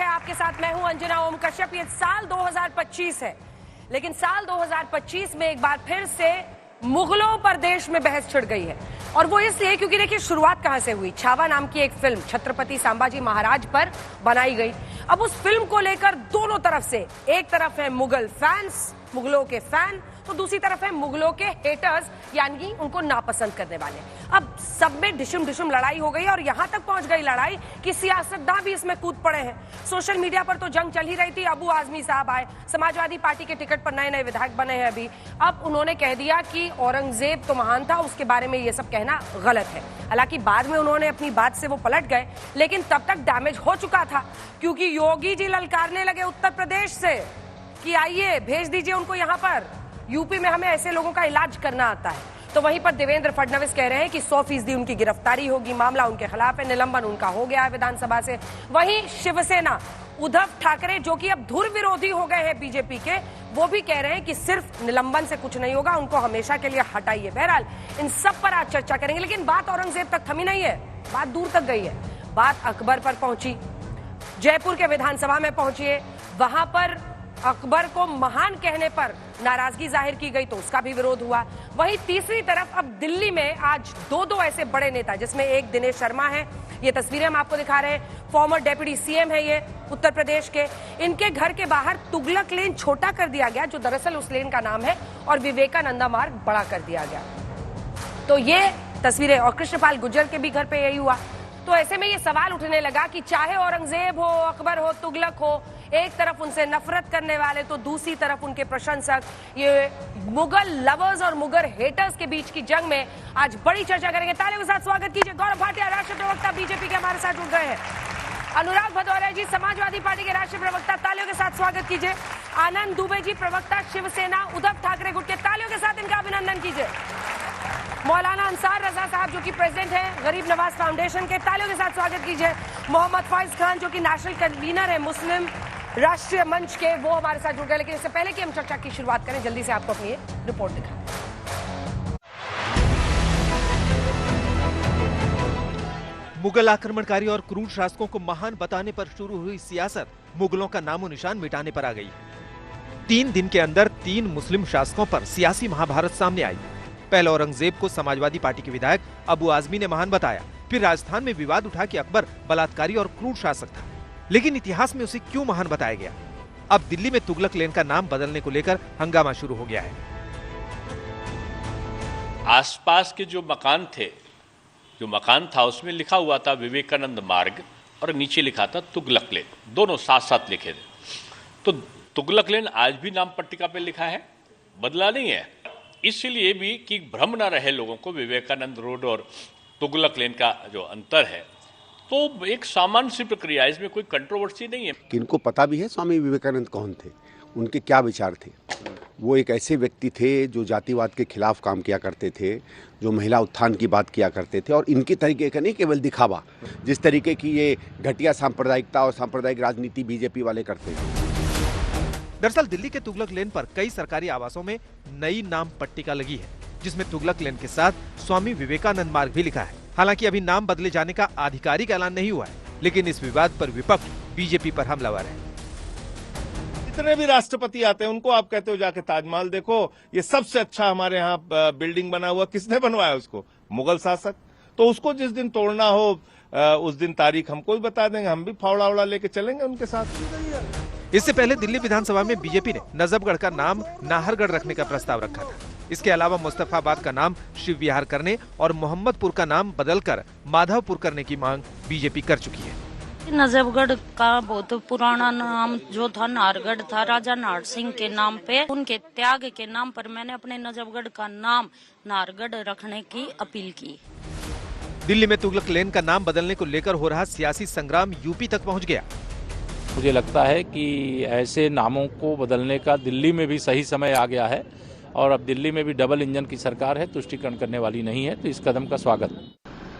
है आपके साथ मैं हूं अंजना ओम कश्यप। ये साल 2025 है, लेकिन साल 2025 में एक बार फिर से मुगलों पर देश में बहस छिड़ गई है। और वो इसलिए क्योंकि देखिए शुरुआत कहां से हुई। छावा नाम की एक फिल्म छत्रपति संभाजी महाराज पर बनाई गई। अब उस फिल्म को लेकर दोनों तरफ से, एक तरफ है मुगल फैंस, मुगलों के फैन, तो दूसरी तरफ है मुगलों के हेटर्स, यानी उनको नापसंद करने वाले। अब सब में डिशम डिशम लड़ाई हो गई और यहां तक पहुंच गई लड़ाई कि सियासतदान भी इसमें कूद पड़े हैं। सोशल मीडिया पर तो जंग चल ही रही थी। अबू आजमी साहब आए, समाजवादी पार्टी के टिकट पर नए नए विधायक बने हैं अभी। अब उन्होंने कह दिया कि औरंगजेब तो महान था, उसके बारे में ये सब कहना गलत है। हालांकि बाद में उन्होंने अपनी बात से वो पलट गए, लेकिन तब तक डैमेज हो चुका था, क्योंकि योगी जी ललकारने लगे उत्तर प्रदेश से कि आइए भेज दीजिए उनको यहाँ पर, यूपी में हमें ऐसे लोगों का इलाज करना आता है। तो वहीं पर देवेंद्र फडणवीस कह रहे हैं कि 100% उनकी गिरफ्तारी होगी, मामला उनके खिलाफ है, निलंबन उनका हो गया है विधानसभा से। वहीं शिवसेना उद्धव ठाकरे, जो कि अब धुर विरोधी हो गए हैं बीजेपी के, वो भी कह रहे हैं कि सिर्फ निलंबन से कुछ नहीं होगा, उनको हमेशा के लिए हटाइए। बहरहाल इन सब पर आज चर्चा करेंगे, लेकिन बात औरंगजेब तक थमी नहीं है, बात दूर तक गई है। बात अकबर पर पहुंची, जयपुर के विधानसभा में पहुंची, वहां पर अकबर को महान कहने पर नाराजगी जाहिर की गई तो उसका भी विरोध हुआ। वहीं तीसरी तरफ अब दिल्ली में आज दो ऐसे बड़े नेता, जिसमें एक दिनेश शर्मा है, ये तस्वीरें हम आपको दिखा रहे हैं, फॉर्मर डेप्यूटी सीएम है ये उत्तर प्रदेश के। इनके घर के बाहर तुगलक लेन छोटा कर दिया गया, जो दरअसल उस लेन का नाम है, और विवेकानंदा मार्ग बड़ा कर दिया गया। तो ये तस्वीरें, और कृष्णपाल गुर्जर के भी घर पे यही हुआ। तो ऐसे में ये सवाल उठने लगा कि चाहे औरंगजेब हो, अकबर हो, तुगलक हो, एक तरफ उनसे नफरत करने वाले तो दूसरी तरफ उनके प्रशंसक, ये मुगल लवर्स और मुगल हेटर्स के बीच की जंग में आज बड़ी चर्चा करेंगे। तालियों के साथ स्वागत कीजिए गौरव भाटिया, राष्ट्रीय प्रवक्ता बीजेपी के हमारे साथ जुड़ गए हैं। अनुराग भदौरिया जी, समाजवादी पार्टी के राष्ट्रीय प्रवक्ता, तालियों के साथ स्वागत कीजिए। आनंद दुबे जी, प्रवक्ता शिवसेना उद्धव ठाकरे गुट के, तालियों के साथ इनका अभिनंदन कीजिए। मौलाना अंसार रजा साहब, जो कि प्रेसिडेंट हैं गरीब नवाज फाउंडेशन के, तालियों के साथ स्वागत कीजिए। मोहम्मद फैज खान, जो कि नेशनल कन्वीनर है मुस्लिम राष्ट्रीय मंच के, वो हमारे साथ जुड़ गए। लेकिन इससे पहले कि हम चर्चा की शुरुआत करें, जल्दी से आपको अपनी रिपोर्ट दिखाएं। मुगल आक्रमणकारी और क्रूर शासकों को महान बताने पर शुरू हुई सियासत मुगलों का नामो निशान मिटाने पर आ गई। 3 दिन के अंदर 3 मुस्लिम शासकों पर सियासी महाभारत सामने आई। पहले औरंगजेब को समाजवादी पार्टी के विधायक अबू आजमी ने महान बताया, फिर राजस्थान में विवाद उठा कि अकबर बलात्कारी और क्रूर शासक था, लेकिन इतिहास में उसे क्यों महान बताया गया? अब दिल्ली में तुगलक लेन का नाम बदलने को लेकर हंगामा शुरू हो गया है। आसपास के जो मकान था उसमें लिखा हुआ था विवेकानंद मार्ग और नीचे लिखा था तुगलक लेन, दोनों साथ साथ लिखे थे। तो तुगलक लेन आज भी नाम पट्टिका पे लिखा है, बदला नहीं है। इसलिए भी कि भ्रम न रहे लोगों को विवेकानंद रोड और तुगलक लेन का जो अंतर है, तो एक सामान्य सी प्रक्रिया, इसमें कोई कंट्रोवर्सी नहीं है। किनको पता भी है स्वामी विवेकानंद कौन थे, उनके क्या विचार थे। वो एक ऐसे व्यक्ति थे जो जातिवाद के खिलाफ काम किया करते थे, जो महिला उत्थान की बात किया करते थे, और इनकी तरीके का नहीं केवल दिखावा, जिस तरीके की ये घटिया सांप्रदायिकता और सांप्रदायिक राजनीति बीजेपी वाले करते हैं। दरअसल दिल्ली के तुगलक लेन पर कई सरकारी आवासों में नई नाम पट्टिका लगी है, जिसमें तुगलक लेन के साथ स्वामी विवेकानंद मार्ग भी लिखा है। हालांकि अभी नाम बदले जाने का आधिकारिक ऐलान नहीं हुआ है, लेकिन इस विवाद पर विपक्ष बीजेपी पर हमलावर है। जितने भी राष्ट्रपति आते हैं उनको आप कहते हो जाके ताजमहल देखो, ये सबसे अच्छा हमारे यहाँ बिल्डिंग बना हुआ, किसने बनवाया उसको? मुगल शासक। तो उसको जिस दिन तोड़ना हो उस दिन तारीख हमको भी बता देंगे, हम भी फावड़ा उड़ा लेके चलेंगे उनके साथ। इससे पहले दिल्ली विधानसभा में बीजेपी ने नजफगढ़ का नाम नाहरगढ़ रखने का प्रस्ताव रखा था। इसके अलावा मुस्तफाबाद का नाम शिव विहार करने और मोहम्मदपुर का नाम बदलकर माधवपुर करने की मांग बीजेपी कर चुकी है। नजफगढ़ का बहुत पुराना नाम जो था नाहरगढ़ था, राजा नाहर सिंह के नाम पे, उनके त्याग के नाम पर मैंने अपने नजफगढ़ का नाम नाहरगढ़ रखने की अपील की। दिल्ली में तुगलक लेन का नाम बदलने को लेकर हो रहा सियासी संग्राम यूपी तक पहुंच गया। मुझे लगता है कि ऐसे नामों को बदलने का दिल्ली में भी सही समय आ गया है, और अब दिल्ली में भी डबल इंजन की सरकार है, तुष्टीकरण करने वाली नहीं है, तो इस कदम का स्वागत।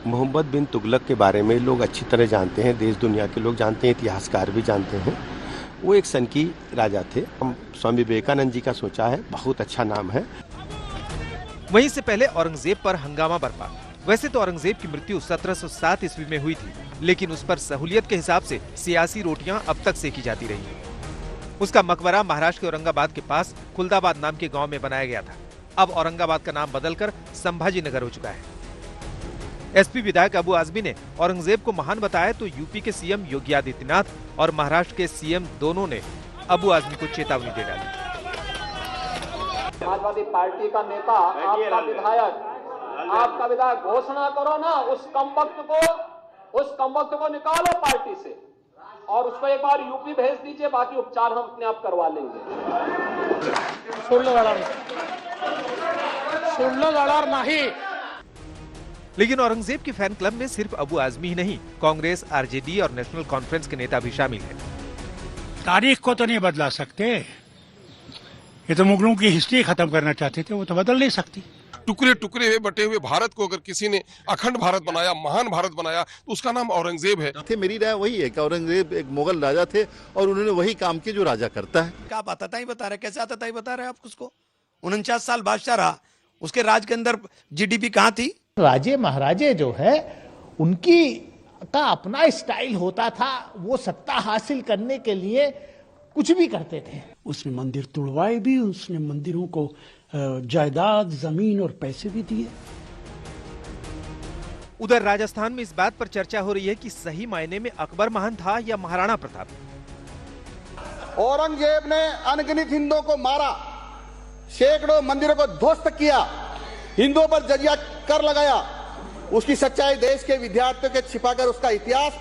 मोहम्मद बिन तुगलक के बारे में लोग अच्छी तरह जानते हैं, देश दुनिया के लोग जानते हैं, इतिहासकार भी जानते हैं। वो एक सनकी राजा थे। हम स्वामी विवेकानंद जी का सोचा है, बहुत अच्छा नाम है। वहीं से पहले औरंगजेब पर हंगामा बरपा। वैसे तो औरंगजेब की मृत्यु 1707 ईस्वी में हुई थी, लेकिन उस पर सहूलियत के हिसाब से सियासी रोटियां अब तक सेकी जाती रही। उसका मकबरा महाराष्ट्र के औरंगाबाद के पास खुलदाबाद नाम के गांव में बनाया गया था। अब औरंगाबाद का नाम बदलकर संभाजी नगर हो चुका है। एसपी विधायक अबू आजमी ने औरंगजेब को महान बताया तो यूपी के सीएम योगी आदित्यनाथ और महाराष्ट्र के सीएम दोनों ने अबू आजमी को चेतावनी दे डाली। समाजवादी पार्टी का नेता, आपका विधायक घोषणा करो ना, उस कमबख्त को निकालो पार्टी से और उसको एक बार यूपी भेज दीजिए, बाकी उपचार हम अपने आप करवा लेंगे। नहीं। लेकिन औरंगजेब के फैन क्लब में सिर्फ अबू आजमी ही नहीं, कांग्रेस, आरजेडी और नेशनल कॉन्फ्रेंस के नेता भी शामिल हैं। तारीख को तो नहीं बदला सकते, ये तो मुगलों की हिस्ट्री खत्म करना चाहते थे, वो तो बदल नहीं सकती। टुकड़े टुकड़े हुए बटे हुए भारत को अगर किसी ने अखंड भारत बनाया, महान भारत बनाया, तो उसका नाम औरंगजेब है। मेरी राय वही है कि औरंगजेब एक मुगल राजा थे और उन्होंने वही काम किया जो राजा करता है। क्या आप आतताई बता रहे, कैसे आतताई बता रहे आप उसको? 49 साल बादशाह रहा, उसके राज के अंदर जीडीपी कहाँ थी? राजे महाराजे जो है उनकी का अपना स्टाइल होता था, वो सत्ता हासिल करने के लिए कुछ भी करते थे। उसने मंदिर तुड़वाए भी, उसने मंदिरों को जायदाद, जमीन और पैसे भी दिए। उधर राजस्थान में इस बात पर चर्चा हो रही है कि सही मायने में अकबर महान था या महाराणा प्रताप। औरंगजेब ने अनगिनत हिंदुओं को मारा, सैकड़ों मंदिरों को ध्वस्त किया, हिंदुओं पर जजिया कर लगाया। उसकी सच्चाई देश के विद्यार्थियों के छिपाकर उसका इतिहास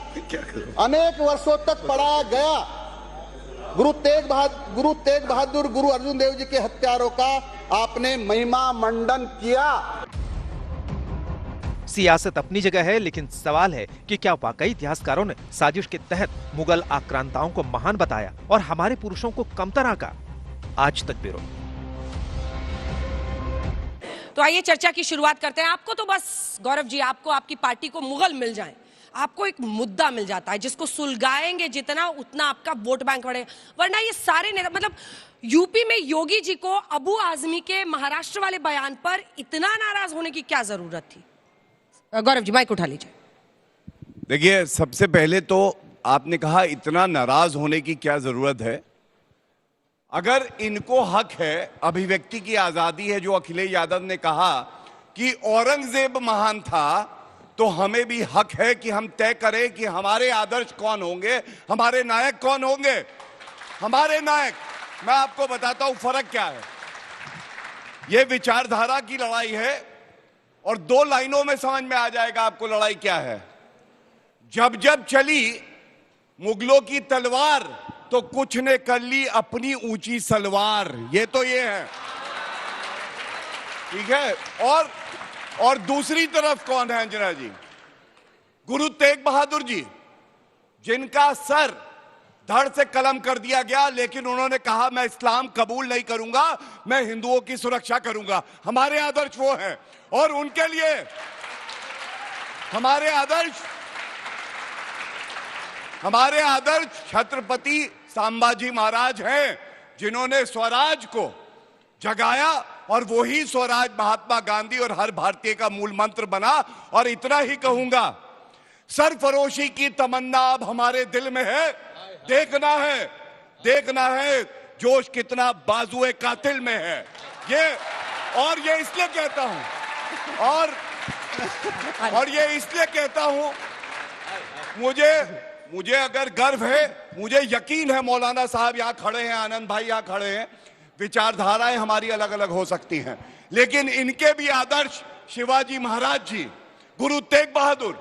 अनेक वर्षों तक पढ़ाया गया। गुरु तेग बहादुर, गुरु अर्जुन देव जी के हत्यारों का आपने महिमा मंडन किया। सियासत अपनी जगह है, लेकिन सवाल है कि क्या वाकई इतिहासकारों ने साजिश के तहत मुगल आक्रांताओं को महान बताया और हमारे पुरुषों को कमतर आंका? आज तक ब्यूरो। तो आइए चर्चा की शुरुआत करते हैं। आपको तो बस गौरव जी, आपको आपकी पार्टी को मुगल मिल जाए, आपको एक मुद्दा मिल जाता है जिसको सुलगाएंगे जितना उतना आपका वोट बैंक बढ़ेगा, वरना ये सारे नेता, मतलब यूपी में योगी जी को अबू आजमी के महाराष्ट्र वाले बयान पर इतना नाराज होने की क्या जरूरत थी? गौरव जी माइक उठा लीजिए। देखिए, सबसे पहले तो आपने कहा इतना नाराज होने की क्या जरूरत है। अगर इनको हक है, अभिव्यक्ति की आजादी है, जो अखिलेश यादव ने कहा कि औरंगजेब महान था, तो हमें भी हक है कि हम तय करें कि हमारे आदर्श कौन होंगे, हमारे नायक कौन होंगे। हमारे नायक, मैं आपको बताता हूं फर्क क्या है। यह विचारधारा की लड़ाई है और दो लाइनों में समझ में आ जाएगा आपको लड़ाई क्या है। जब जब चली मुगलों की तलवार, तो कुछ ने कर ली अपनी ऊंची सलवार। ये तो ये है, ठीक है। और दूसरी तरफ कौन है अंजना जी? गुरु तेग बहादुर जी, जिनका सर धड़ से कलम कर दिया गया, लेकिन उन्होंने कहा मैं इस्लाम कबूल नहीं करूंगा, मैं हिंदुओं की सुरक्षा करूंगा। हमारे आदर्श वो हैं और उनके लिए हमारे आदर्श छत्रपति संभाजी महाराज हैं, जिन्होंने स्वराज को जगाया और वही स्वराज महात्मा गांधी और हर भारतीय का मूल मंत्र बना। और इतना ही कहूंगा, सरफरोशी की तमन्ना अब हमारे दिल में है। देखना है जोश कितना बाजुए कातिल में है। ये इसलिए कहता हूं और ये इसलिए कहता हूं, मुझे अगर गर्व है, मुझे यकीन है, मौलाना साहब यहां खड़े हैं, आनंद भाई यहां खड़े हैं, विचारधाराएं हमारी अलग अलग हो सकती हैं, लेकिन इनके भी आदर्श शिवाजी महाराज जी, गुरु तेग बहादुर,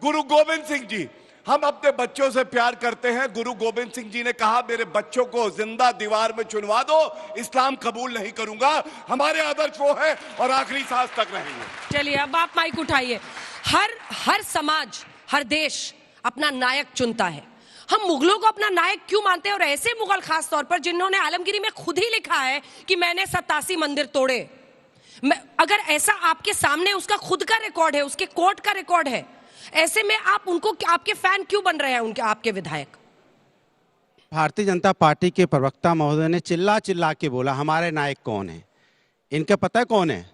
गुरु गोविंद सिंह जी, हम अपने बच्चों से प्यार करते हैं। गुरु गोविंद सिंह जी ने कहा मेरे बच्चों को जिंदा दीवार में चुनवा दो, इस्लाम कबूल नहीं करूंगा। हमारे आदर्श वो है और आखिरी सांस तक रहेंगे। चलिए अब आप माइक उठाइए। हर समाज, हर देश अपना नायक चुनता है। हम मुगलों को अपना नायक क्यों मानते हैं, और ऐसे मुगल खास तौर पर जिन्होंने आलमगीरी में खुद ही लिखा है कि मैंने 87 मंदिर तोड़े। अगर ऐसा आपके सामने उसका खुद का रिकॉर्ड है, उसके कोर्ट का रिकॉर्ड है, ऐसे में आप उनको, आपके फैन क्यों बन रहे हैं उनके, आपके विधायक? भारतीय जनता पार्टी के प्रवक्ता महोदय ने चिल्ला चिल्ला के बोला हमारे नायक कौन है। इनका पता है कौन है?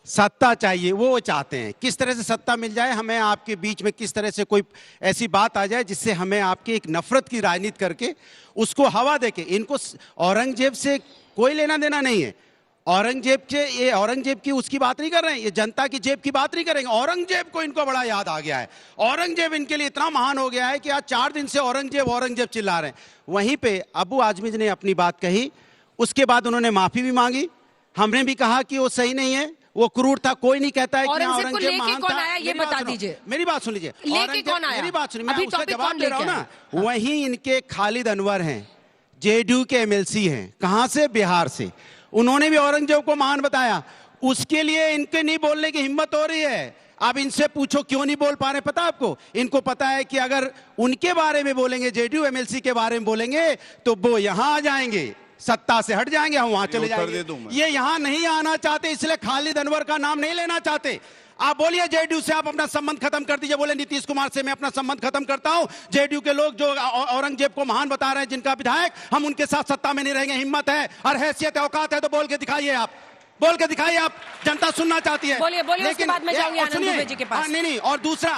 सत्ता चाहिए, वो चाहते हैं। किस तरह से सत्ता मिल जाए, हमें आपके बीच में किस तरह से कोई ऐसी बात आ जाए जिससे हमें आपकी एक नफरत की राजनीति करके उसको हवा देके, इनको औरंगजेब से कोई लेना देना नहीं है। औरंगजेब से, ये औरंगजेब की उसकी बात नहीं कर रहे हैं, ये जनता की जेब की बात नहीं करेंगे। औरंगजेब को इनको बड़ा याद आ गया है। औरंगजेब इनके लिए इतना महान हो गया है कि आज 4 दिन से औरंगजेब औरंगजेब चिल्ला रहे हैं। वहीं पे अबू आजमी ने अपनी बात कही, उसके बाद उन्होंने माफी भी मांगी। हमने भी कहा कि वो सही नहीं है, वो क्रूर था। कोई नहीं कहता है कि औरंगजेब महान था। ये बता दीजिए, मेरी बात सुन लीजिए। लेके कौन आया? मेरी बात सुनिए, मैं अभी उसका टॉपिक जवाब कौन दे रहा हूं लेके ना। वहीं इनके खालिद अनवर हैं, जेडीयू के एमएलसी हैं। कहां से? बिहार से। उन्होंने भी औरंगजेब को महान बताया। उसके लिए इनके नहीं बोलने की हिम्मत हो रही है। अब इनसे पूछो क्यों नहीं बोल पा रहे, पता आपको? इनको पता है कि अगर उनके बारे में बोलेंगे, जेडीयू एमएलसी के बारे में बोलेंगे, तो वो यहां आ जाएंगे, सत्ता से हट जाएंगे, हम वहां चले जाएंगे। ये यहां नहीं आना चाहते, इसलिए खालिद अनवर का नाम नहीं लेना चाहते। आप बोलिए जेडीयू से आप अपना संबंध खत्म कर दीजिए। बोले नीतीश कुमार से मैं अपना संबंध खत्म करता हूं। जेडीयू के लोग जो औरंगजेब को महान बता रहे हैं, जिनका विधायक, हम उनके साथ सत्ता में नहीं रहेंगे। हिम्मत है और हैसियत औकात है तो बोल के दिखाइए। आप बोल के दिखाइए, आप जनता सुनना चाहती है। बोलिए, उसके बाद में जाएंगे आनंद दुबे जी के पास। नहीं, और दूसरा,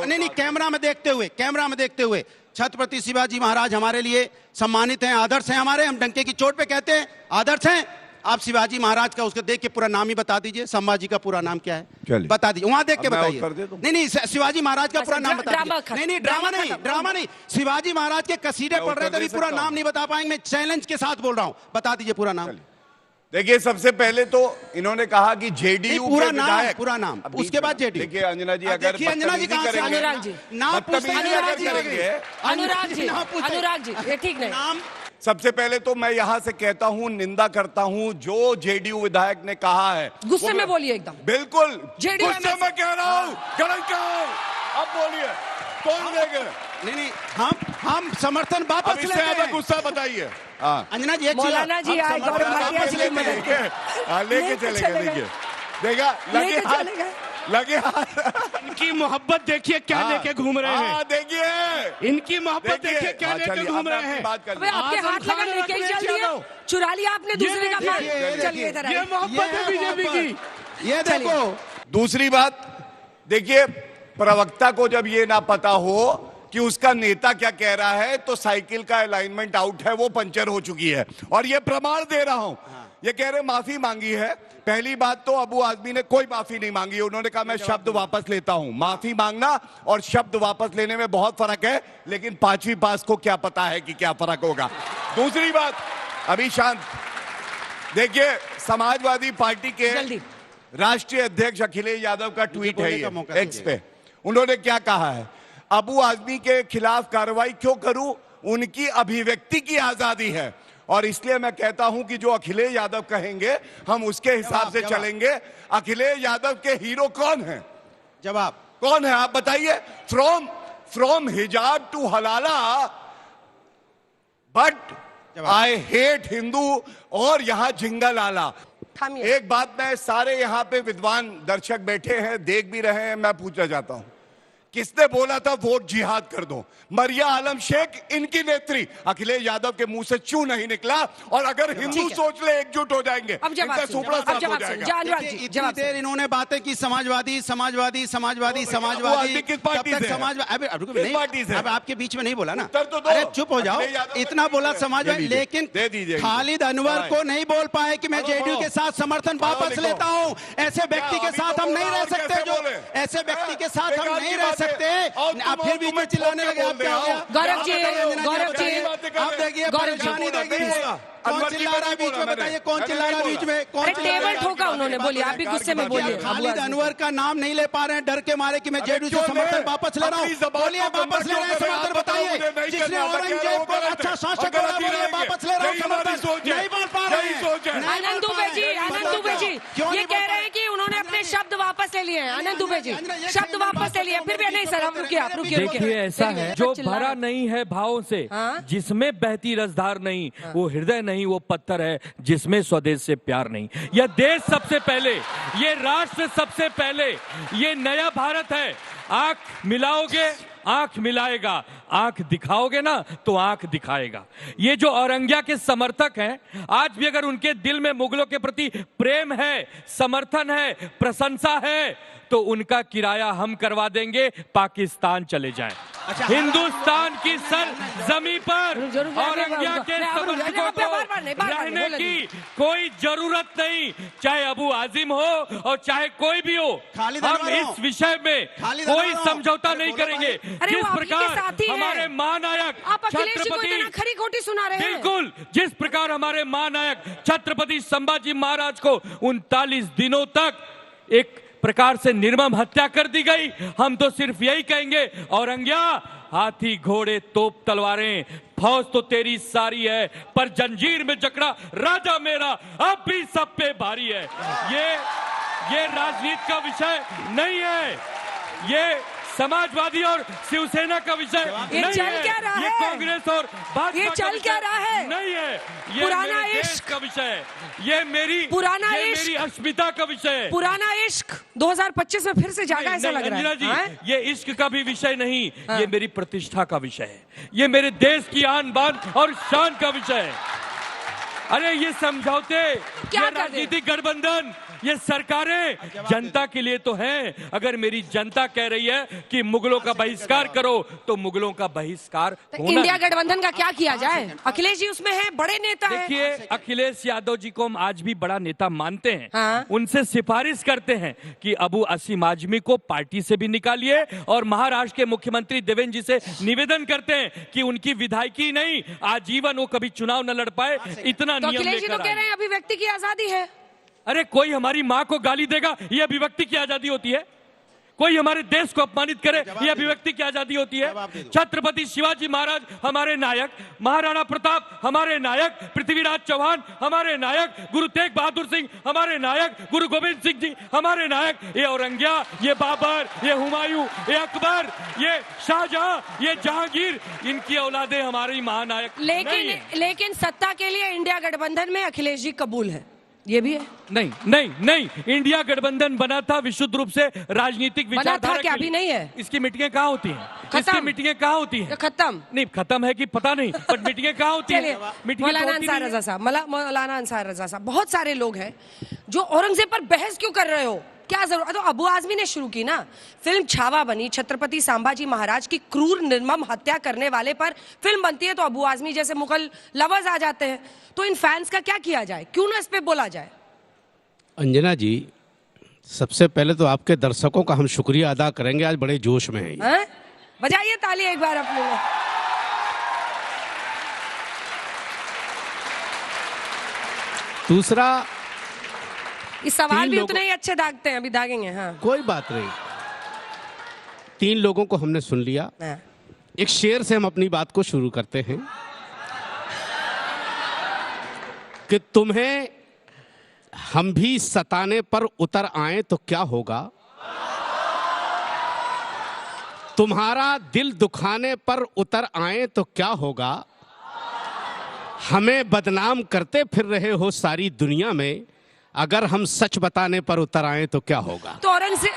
नहीं, कैमरा में देखते हुए छत्रपति शिवाजी महाराज हमारे लिए सम्मानित हैं, आदर्श हैं हमारे। हम डंके की चोट पे कहते हैं आदर्श हैं। आप शिवाजी महाराज का उसको देख के पूरा नाम ही बता दीजिए। संभाजी का पूरा नाम क्या है बता दीजिए, वहां देख के बताइए। नहीं, शिवाजी महाराज का पूरा नाम बता दीजिए। नहीं, ड्रामा नहीं। शिवाजी महाराज के कसीदे पढ़ रहे थे, पूरा नाम नहीं बता पाएंगे। मैं चैलेंज के साथ बोल रहा हूं, बता दीजिए पूरा नाम। देखिए, सबसे पहले तो इन्होंने कहा कि जेडीयू पूरा नाम, उसके बाद जेडीयू। देखिए अंजना जी, अगर अंजना जी कहां से? अनुराग जी नाम पूछते हैं। अनुराग जी ये ठीक नहीं। नाम सबसे पहले तो मैं यहाँ से कहता हूँ, निंदा करता हूँ जो जेडीयू विधायक ने कहा है। गुस्से में बोलिए एकदम। बिल्कुल गुस्से में कह रहा हूँ। अब बोलिए, कौन देगा? नहीं, हम समर्थन वापस लेते हैं। गुस्सा बताइए। अंजना जी, मौलाना जी आए, गौरव भाटिया जी लेके चलेगा। देखिए, देखा लगे इनकी मोहब्बत देखिए क्या लेके घूम रहे हैं। देखिए इनकी मोहब्बत देखिए क्या लेके घूम रहे हैं। आपके हाथ लगा लेके ही चल दिया, चुरा लिया आपने दूसरे का माल। चलिए इधर ये मोहब्बत है बीजेपी की। ये देखो। दूसरी बात देखिए, प्रवक्ता को जब ये ना पता हो कि उसका नेता क्या कह रहा है, तो साइकिल का अलाइनमेंट आउट है, वो पंचर हो चुकी है। और ये प्रमाण दे रहा हूं। ये कह रहे माफी मांगी है। पहली बात तो अबू आजमी ने कोई माफी नहीं मांगी। उन्होंने कहा मैं शब्द वापस लेता हूं। माफी मांगना और शब्द वापस लेने में बहुत फर्क है, लेकिन 5वीं पास को क्या पता है कि क्या फर्क होगा। दूसरी बात, अभी शांत देखिए, समाजवादी पार्टी के राष्ट्रीय अध्यक्ष अखिलेश यादव का ट्वीट है ये एक्स पे। उन्होंने क्या कहा है? अबू आजमी के खिलाफ कार्रवाई क्यों करूं? उनकी अभिव्यक्ति की आजादी है, और इसलिए मैं कहता हूं कि जो अखिलेश यादव कहेंगे हम उसके हिसाब से चलेंगे। अखिलेश यादव के हीरो कौन है? जवाब कौन है आप बताइए? From hijab to halala, but I hate Hindu, और यहां जिंगल आला। एक बात मैं, सारे यहां पे विद्वान दर्शक बैठे हैं, देख भी रहे हैं, मैं पूछना चाहता हूं, किसने बोला था वोट जिहाद कर दो? मरिया आलम शेख, इनकी नेत्री। अखिलेश यादव के मुंह से क्यों नहीं निकला? और अगर हिंदू सोच ले एकजुट हो जाएंगे, इनका सुपड़ा साफ हो जाएगा। इतनी देर इन्होंने बातें की, समाजवादी समाजवादी समाजवादी समाजवादी, किस पार्टी से? अब आपके बीच में नहीं बोला ना, अरे चुप हो जाओ। इतना बोला समाजवादी, लेकिन खालिद अनवर को नहीं बोल पाए कि मैं जेडीयू के साथ समर्थन वापस लेता हूं। ऐसे व्यक्ति के साथ हम नहीं रह सकते, जो ऐसे व्यक्ति के साथ हम नहीं रह सकते। आप फिर बीच में चिल्लाने लगे, आप क्या हो गया? गौरव जी आप देखिए, परेशानी देखिए, कौन चिल्ला रहा है बीच में? बताइए कौन चिल्ला रहा है बीच में? कौन टेबल ठोका उन्होंने? बोलिए, आप भी गुस्से में बोलिए। खालिद अनवर का नाम नहीं ले पा रहे हैं, डर के मारे कि मैं जेडीयू से समर्थन वापस ले रहा हूं। बोलिए, वापस ले रहे हैं समर्थन, बताइए। जिसने औरंगजेब को अच्छा शासक बनाया, बोलिए वापस ले रहा हूं समर्थन। नहीं बोल पा रहे हैं। आनंद दुबे जी ये कह रहे हैं कि उन्होंने अपने शब्द वापस ले लिए हैं। आनंद दुबे जी शब्द वापस ले लिए, फिर भी नहीं सर, आप रुकिए, आप रुकिए। देखिए, ऐसा है, जो भरा नहीं है भावों से, जिसमें बहती रसधार नहीं, वो हृदय नहीं, वो पत्थर है जिसमें स्वदेश से प्यार नहीं। यह देश सबसे पहले, ये राष्ट्र सबसे पहले, ये नया भारत है। आंख मिलाओगे आंख मिलाएगा, आंख दिखाओगे ना तो आंख दिखाएगा। ये जो औरंगिया के समर्थक हैं, आज भी अगर उनके दिल में मुगलों के प्रति प्रेम है, समर्थन है, प्रशंसा है, तो उनका किराया हम करवा देंगे, पाकिस्तान चले जाएं। हिंदुस्तान की सरजमी पर औरंगिया के समर्थकों को रहने की कोई जरूरत नहीं, चाहे अबू आजिम हो और चाहे कोई भी हो। हम इस विषय में कोई समझौता नहीं करेंगे। जिस प्रकार हमारे महानायक छत्रपति, खरी खोटी सुना रहे हैं। बिल्कुल, जिस प्रकार हमारे महानायक छत्रपति संभाजी महाराज को 39 दिनों तक एक प्रकार से निर्मम हत्या कर दी गई, हम तो सिर्फ यही कहेंगे, औरंगिया, हाथी घोड़े तोप तलवारें, फौज तो तेरी सारी है, पर जंजीर में जकड़ा राजा मेरा अब भी सब पे भारी है। ये राजनीति का विषय नहीं है, ये समाजवादी और शिवसेना का विषय नहीं है, ये कांग्रेस और भाजपा का विषय नहीं है, ये पुराना मेरे देश का विषय है, ये मेरी अस्मिता का विषय है। पुराना इश्क 2025 में फिर से जागा, ऐसा लग रहा है। अंजना जी, ये इश्क का भी विषय नहीं, ये मेरी प्रतिष्ठा का विषय है, ये मेरे देश की आन बान और शान का विषय है। अरे ये समझौते, ये राजनीतिक गठबंधन, ये सरकारें जनता के लिए तो हैं। अगर मेरी जनता कह रही है कि मुगलों का बहिष्कार करो, तो मुगलों का बहिष्कार होना। इंडिया गठबंधन का क्या किया जाए? अखिलेश जी उसमें है, बड़े नेता हैं। देखिए, अखिलेश यादव जी को हम आज भी बड़ा नेता मानते हैं। उनसे सिफारिश करते हैं कि अबू असीम आजमी को पार्टी से भी निकालिए, और महाराष्ट्र के मुख्यमंत्री देवेंद्र जी से निवेदन करते हैं कि उनकी विधायकी नहीं, आजीवन वो कभी चुनाव न लड़ पाए, इतना नियम अखिलेश जी तो कह रहे हैं अभिव्यक्ति की आजादी है। अरे कोई हमारी माँ को गाली देगा, ये अभिव्यक्ति की आजादी होती है? कोई हमारे देश को अपमानित करे, ये अभिव्यक्ति की आजादी होती है? छत्रपति शिवाजी महाराज हमारे नायक, महाराणा प्रताप हमारे नायक, पृथ्वीराज चौहान हमारे नायक, गुरु तेग बहादुर सिंह हमारे नायक, गुरु गोविंद सिंह जी हमारे नायक, ये औरंगिया, ये बाबर, ये हुमायूं, ये अकबर, ये शाहजहां, ये जहांगीर, इनकी औलादे हमारी महानायक। लेकिन सत्ता के लिए इंडिया गठबंधन में अखिलेश जी कबूल है, ये भी है? नहीं, इंडिया गठबंधन बना था विशुद्ध रूप से राजनीतिक विचारधारा क्या अभी नहीं है? इसकी मीटिंगें कहाँ होती हैं? इसकी मीटिंगें कहाँ होती हैं? खत्म नहीं, खत्म है कि पता नहीं, पर मीटिंगें कहाँ होती हैं? मौलाना अंसार रजा साहब, बहुत सारे लोग हैं जो औरंगजेब पर बहस क्यों कर रहे हो, क्या जरूरत? तो अबू आजमी ने शुरू की ना, फिल्म छावा बनी, छत्रपति संभाजी महाराज की क्रूर निर्मम हत्या करने वाले पर फिल्म बनती है, तो अबू आजमी जैसे मुगल लवर्स आ जाते हैं। तो इन फैंस का क्या किया जाए, क्यों ना इस पे बोला जाए? अंजना जी, सबसे पहले तो आपके दर्शकों का हम शुक्रिया अदा करेंगे, आज बड़े जोश में हैं। बजाइए ताली एक बार अपने लिए। दूसरा, इस सवाल भी उतने ही अच्छे दागते हैं, अभी दागेंगे। हाँ, कोई बात नहीं। 3 लोगों को हमने सुन लिया, एक शेर से हम अपनी बात को शुरू करते हैं कि तुम्हें हम भी सताने पर उतर आए तो क्या होगा, तुम्हारा दिल दुखाने पर उतर आए तो क्या होगा, हमें बदनाम करते फिर रहे हो सारी दुनिया में, अगर हम सच बताने पर उतर आए तो क्या होगा। तो औरंगजेब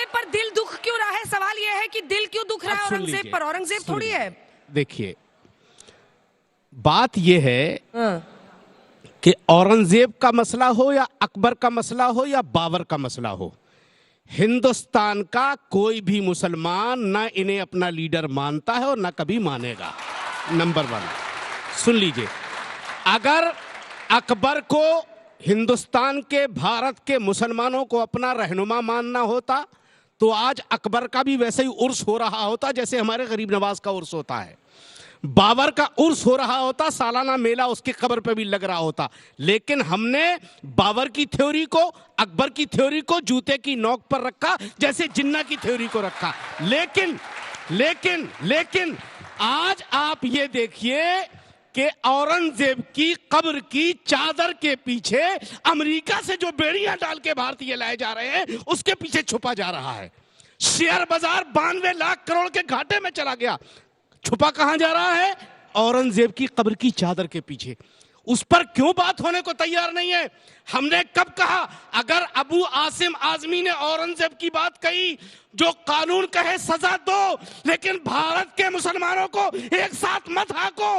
पर दिल दुख क्यों रहा है? सवाल यह है कि दिल क्यों दुख रहा है औरंगजेब पर? औरंगजेब थोड़ी है। देखिए, बात यह है कि औरंगजेब का मसला हो या अकबर का मसला हो या बाबर का मसला हो, हिंदुस्तान का कोई भी मुसलमान ना इन्हें अपना लीडर मानता है और ना कभी मानेगा। नंबर 1 सुन लीजिए, अगर अकबर को हिंदुस्तान के, भारत के मुसलमानों को अपना रहनुमा मानना होता तो आज अकबर का भी वैसे ही उर्स हो रहा होता जैसे हमारे गरीब नवाज का उर्स होता है। बाबर का उर्स हो रहा होता, सालाना मेला उसकी कब्र पे भी लग रहा होता। लेकिन हमने बाबर की थ्योरी को, अकबर की थ्योरी को जूते की नोक पर रखा जैसे जिन्ना की थ्योरी को रखा। लेकिन आज आप ये देखिए कि औरंगजेब की कब्र की चादर के पीछे अमेरिका से जो बेड़ियां डाल के भारतीय लाए जा रहे हैं, उसके पीछे छुपा जा रहा है। शेयर बाजार 92 लाख करोड़ के घाटे में चला गया, छुपा कहां जा रहा है? औरंगजेब की कब्र की चादर के पीछे। उस पर क्यों बात होने को तैयार नहीं है? हमने कब कहा? अगर अबू आसिम आजमी ने औरंगजेब की बात कही, जो कानून कहे सजा दो, लेकिन भारत के मुसलमानों को एक साथ मत हाको।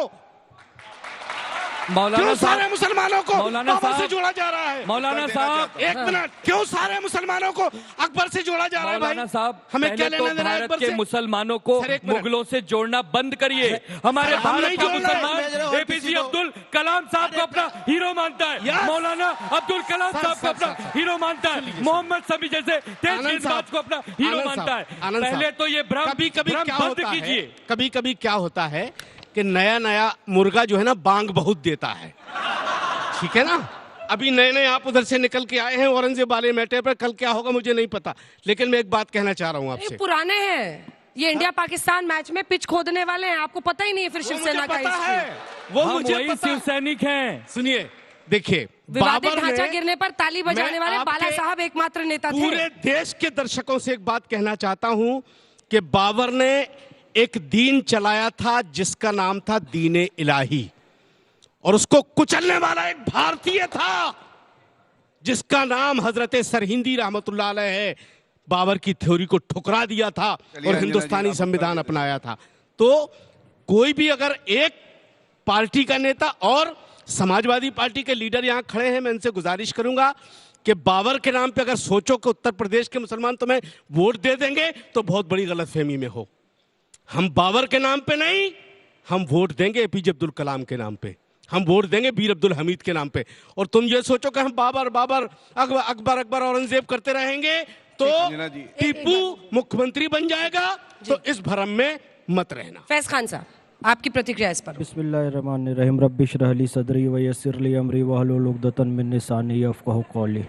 क्यों सारे मुसलमानों को बाबर से जोड़ा जा रहा है? मौलाना साहब एक मिनट, क्यों सारे मुसलमानों को अकबर से जोड़ा जा रहा है? मौलाना साहब, हमें क्या लेना देना है भारत के मुसलमानों को मुगलों से जोड़ना बंद करिए। हमारे भारत का मुसलमान एपीजे अब्दुल कलाम साहब को अपना हीरो मानता है, मौलाना अब्दुल कलाम साहब को अपना हीरो मानता है, मोहम्मद शमी जैसे तेजबाज को अपना हीरो मानता है। पहले तो ये भ्रम बंद कीजिए। कभी कभी क्या होता है कि नया नया मुर्गा जो है ना बांग बहुत देता है, ठीक है ना? अभी नए नए आप उधर से निकल के आए हैं औरंगजेब वाले मैटर पर, कल क्या होगा मुझे नहीं पता, लेकिन मैं एक बात कहना चाह रहा हूं आपसे। पुराने हैं ये, इंडिया पाकिस्तान मैच में पिच खोदने वाले हैं, आपको पता ही नहीं है फिर शिवसेना का है। वो मुझे पता शिव सैनिक हैं। सुनिए, देखिए, विवादित ढांचा गिरने पर ताली बजाने वाले बाला साहब एकमात्र नेता थे। पूरे देश के दर्शकों से एक बात कहना चाहता हूं कि बाबर ने एक दीन चलाया था जिसका नाम था दीने इलाही, और उसको कुचलने वाला एक भारतीय था जिसका नाम हजरत सरहिंदी रहमतुल्लाह अलैह है। बाबर की थ्योरी को ठुकरा दिया था और हिंदुस्तानी संविधान अपनाया था। तो कोई भी अगर एक पार्टी का नेता, और समाजवादी पार्टी के लीडर यहां खड़े हैं, मैं इनसे गुजारिश करूंगा कि बाबर के नाम पे अगर सोचो कि उत्तर प्रदेश के मुसलमान तुम्हें वोट दे देंगे तो बहुत बड़ी गलतफहमी में हो। हम बाबर के नाम पे नहीं, हम वोट देंगे एपीजे अब्दुल कलाम के नाम पे, हम वोट देंगे मीर अब्दुल हमीद के नाम पे। और तुम ये सोचो कि हम बाबर बाबर अकबर अकबर औरंगजेब करते रहेंगे तो टीपू मुख्यमंत्री बन जाएगा, तो इस भ्रम में मत रहना। फैज खान साहब, आपकी प्रतिक्रिया इस पर। बिस्मिल्लाहिर्रहमानिर्रहीम, रब्बिश रहली सदरी व यस्सिर ली अमरी वहलुल उक़दतन मिन लिसानी यफ़क़हू क़ौली।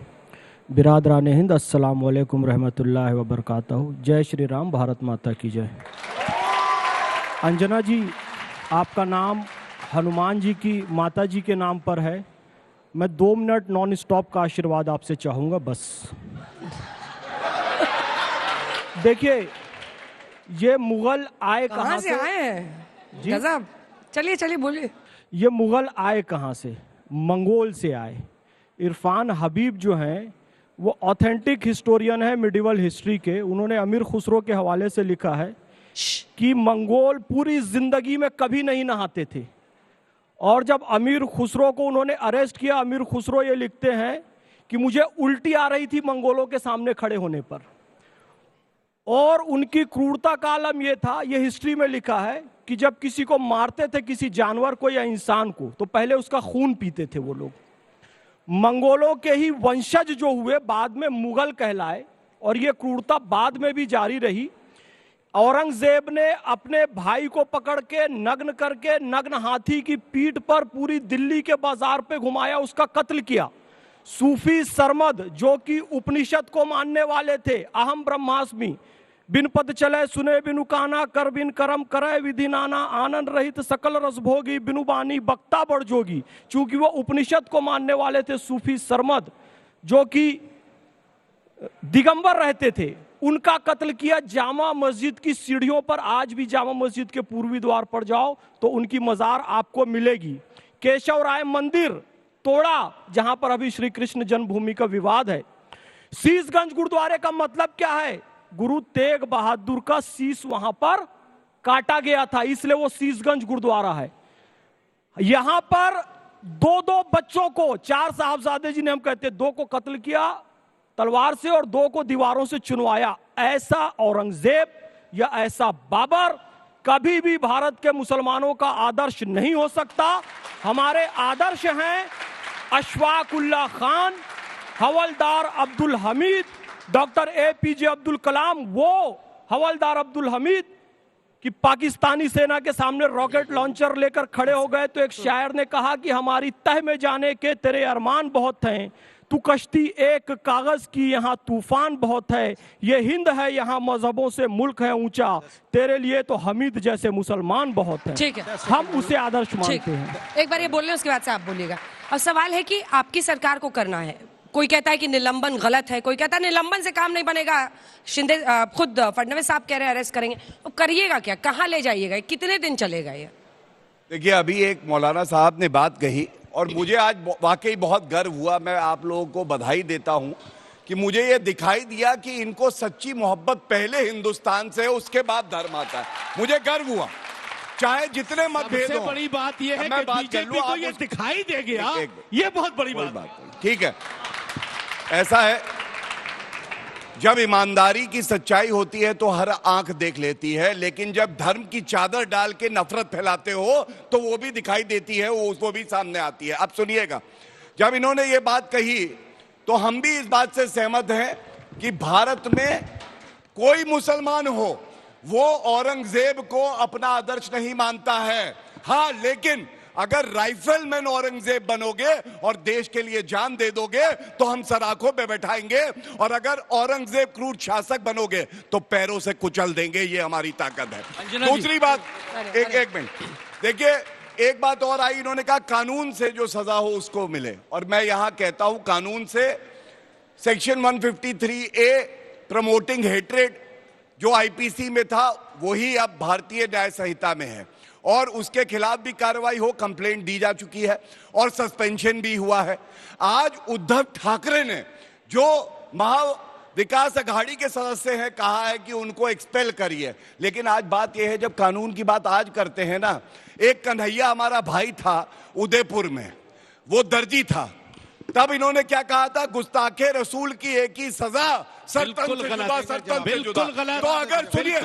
बिरादरान हिंद, अस्सलाम वालेकुम रहमतुल्लाहि व बरकातहू। जय श्री राम, भारत माता की जय। अंजना जी, आपका नाम हनुमान जी की माता जी के नाम पर है। मैं 2 मिनट नॉन स्टॉप का आशीर्वाद आपसे चाहूँगा बस। देखिए, ये मुगल आए कहाँ से आए हैं? गजब, चलिए चलिए बोलिए। ये मुगल आए कहाँ से? मंगोल से आए। इरफान हबीब जो हैं वो ऑथेंटिक हिस्टोरियन है मिडिवल हिस्ट्री के। उन्होंने अमीर खुसरो के हवाले से लिखा है कि मंगोल पूरी जिंदगी में कभी नहीं नहाते थे, और जब अमीर खुसरो को उन्होंने अरेस्ट किया, अमीर खुसरो ये लिखते हैं कि मुझे उल्टी आ रही थी मंगोलों के सामने खड़े होने पर। और उनकी क्रूरता का आलम यह था, यह हिस्ट्री में लिखा है कि जब किसी को मारते थे, किसी जानवर को या इंसान को, तो पहले उसका खून पीते थे वो लोग। मंगोलों के ही वंशज जो हुए बाद में मुगल कहलाए, और ये क्रूरता बाद में भी जारी रही। औरंगजेब ने अपने भाई को पकड़ के नग्न करके, नग्न हाथी की पीठ पर पूरी दिल्ली के बाजार पे घुमाया, उसका कत्ल किया। सूफी सरमद जो कि उपनिषद को मानने वाले थे, अहम ब्रह्मास्मि, बिन पद चले सुने बिनु काना, कर बिन करम करे विधि नाना, आनंद रहित सकल रसभोगी, बिनु बानी बक्ता बड़ जोगी। चूंकि वो उपनिषद को मानने वाले थे, सूफी सरमद जो कि दिगंबर रहते थे, उनका कत्ल किया जामा मस्जिद की सीढ़ियों पर। आज भी जामा मस्जिद के पूर्वी द्वार पर जाओ तो उनकी मजार आपको मिलेगी। केशव राय मंदिर तोड़ा, जहां पर अभी श्री कृष्ण जन्मभूमि का विवाद है। शीशगंज गुरुद्वारे का मतलब क्या है? गुरु तेग बहादुर का शीश वहां पर काटा गया था, इसलिए वो शीशगंज गुरुद्वारा है। यहां पर 2 बच्चों को, 4 साहबजादे जिन्हें हम कहते हैं, 2 को कत्ल किया तलवार से और 2 को दीवारों से चुनवाया। ऐसा औरंगजेब या ऐसा बाबर कभी भी भारत के मुसलमानों का आदर्श नहीं हो सकता। हमारे आदर्श हैं अशफाकुल्लाह खान, हवलदार अब्दुल हमीद, डॉक्टर एपीजे अब्दुल कलाम। वो हवलदार अब्दुल हमीद कि पाकिस्तानी सेना के सामने रॉकेट लॉन्चर लेकर खड़े हो गए तो एक शायर ने कहा कि हमारी तह में जाने के तेरे अरमान बहुत हैं, तू कश्ती एक कागज की यहाँ तूफान बहुत है, ये हिंद है यहाँ मजहबों से मुल्क है ऊंचा, तेरे लिए तो हमीद जैसे मुसलमान बहुत हैं। ठीक है, हम उसे आदर्श मानते हैं। एक बार ये बोल लें, उसके बाद से आप बोलिएगा। अब सवाल है कि आपकी सरकार को करना है। कोई कहता है कि निलंबन गलत है, कोई कहता है निलंबन से काम नहीं बनेगा, शिंदे खुद फडणवीस साहब कह रहे हैं अरेस्ट करेंगे। तो करिएगा क्या? कहाँ ले जाइएगा? कितने दिन चलेगा ये? देखिए, अभी एक मौलाना साहब ने बात कही और मुझे आज वाकई बहुत गर्व हुआ। मैं आप लोगों को बधाई देता हूं कि मुझे ये दिखाई दिया कि इनको सच्ची मोहब्बत पहले हिंदुस्तान से है, उसके बाद धर्म आता है। मुझे गर्व हुआ, चाहे जितने मतभेद हो। बड़ी बात यह है कि बीजेपी को ये दिखाई दे गया, ये बहुत बड़ी बात। ठीक है, ऐसा है, जब ईमानदारी की सच्चाई होती है तो हर आंख देख लेती है, लेकिन जब धर्म की चादर डाल के नफरत फैलाते हो तो वो भी दिखाई देती है, वो भी सामने आती है। अब सुनिएगा, जब इन्होंने ये बात कही तो हम भी इस बात से सहमत हैं कि भारत में कोई मुसलमान हो वो औरंगजेब को अपना आदर्श नहीं मानता है। हाँ, लेकिन अगर राइफलमैन औरंगजेब बनोगे और देश के लिए जान दे दोगे तो हम सराखों पे बैठाएंगे, और अगर औरंगजेब क्रूर शासक बनोगे तो पैरों से कुचल देंगे। ये हमारी ताकत है। दूसरी बात, एक मिनट देखिए, एक बात और आई, इन्होंने कहा कानून से जो सजा हो उसको मिले, और मैं यहां कहता हूं कानून से सेक्शन 153A प्रमोटिंग हेट्रेड जो आईपीसी में था वही अब भारतीय न्याय संहिता में है, और उसके खिलाफ भी कार्रवाई हो, कंप्लेंट दी जा चुकी है और सस्पेंशन भी हुआ है। आज उद्धव ठाकरे ने जो विकास अघाड़ी के सदस्य हैं कहा है कि उनको एक्सपेल करिए, लेकिन आज बात यह है, जब कानून की बात आज करते हैं ना, एक कन्हैया हमारा भाई था उदयपुर में, वो दर्जी था, तब इन्होंने क्या कहा था, गुस्ताखे रसूल की एक ही सजा, सरतन से जुदा, सरतन से जुदा। तो अगर सुनिए,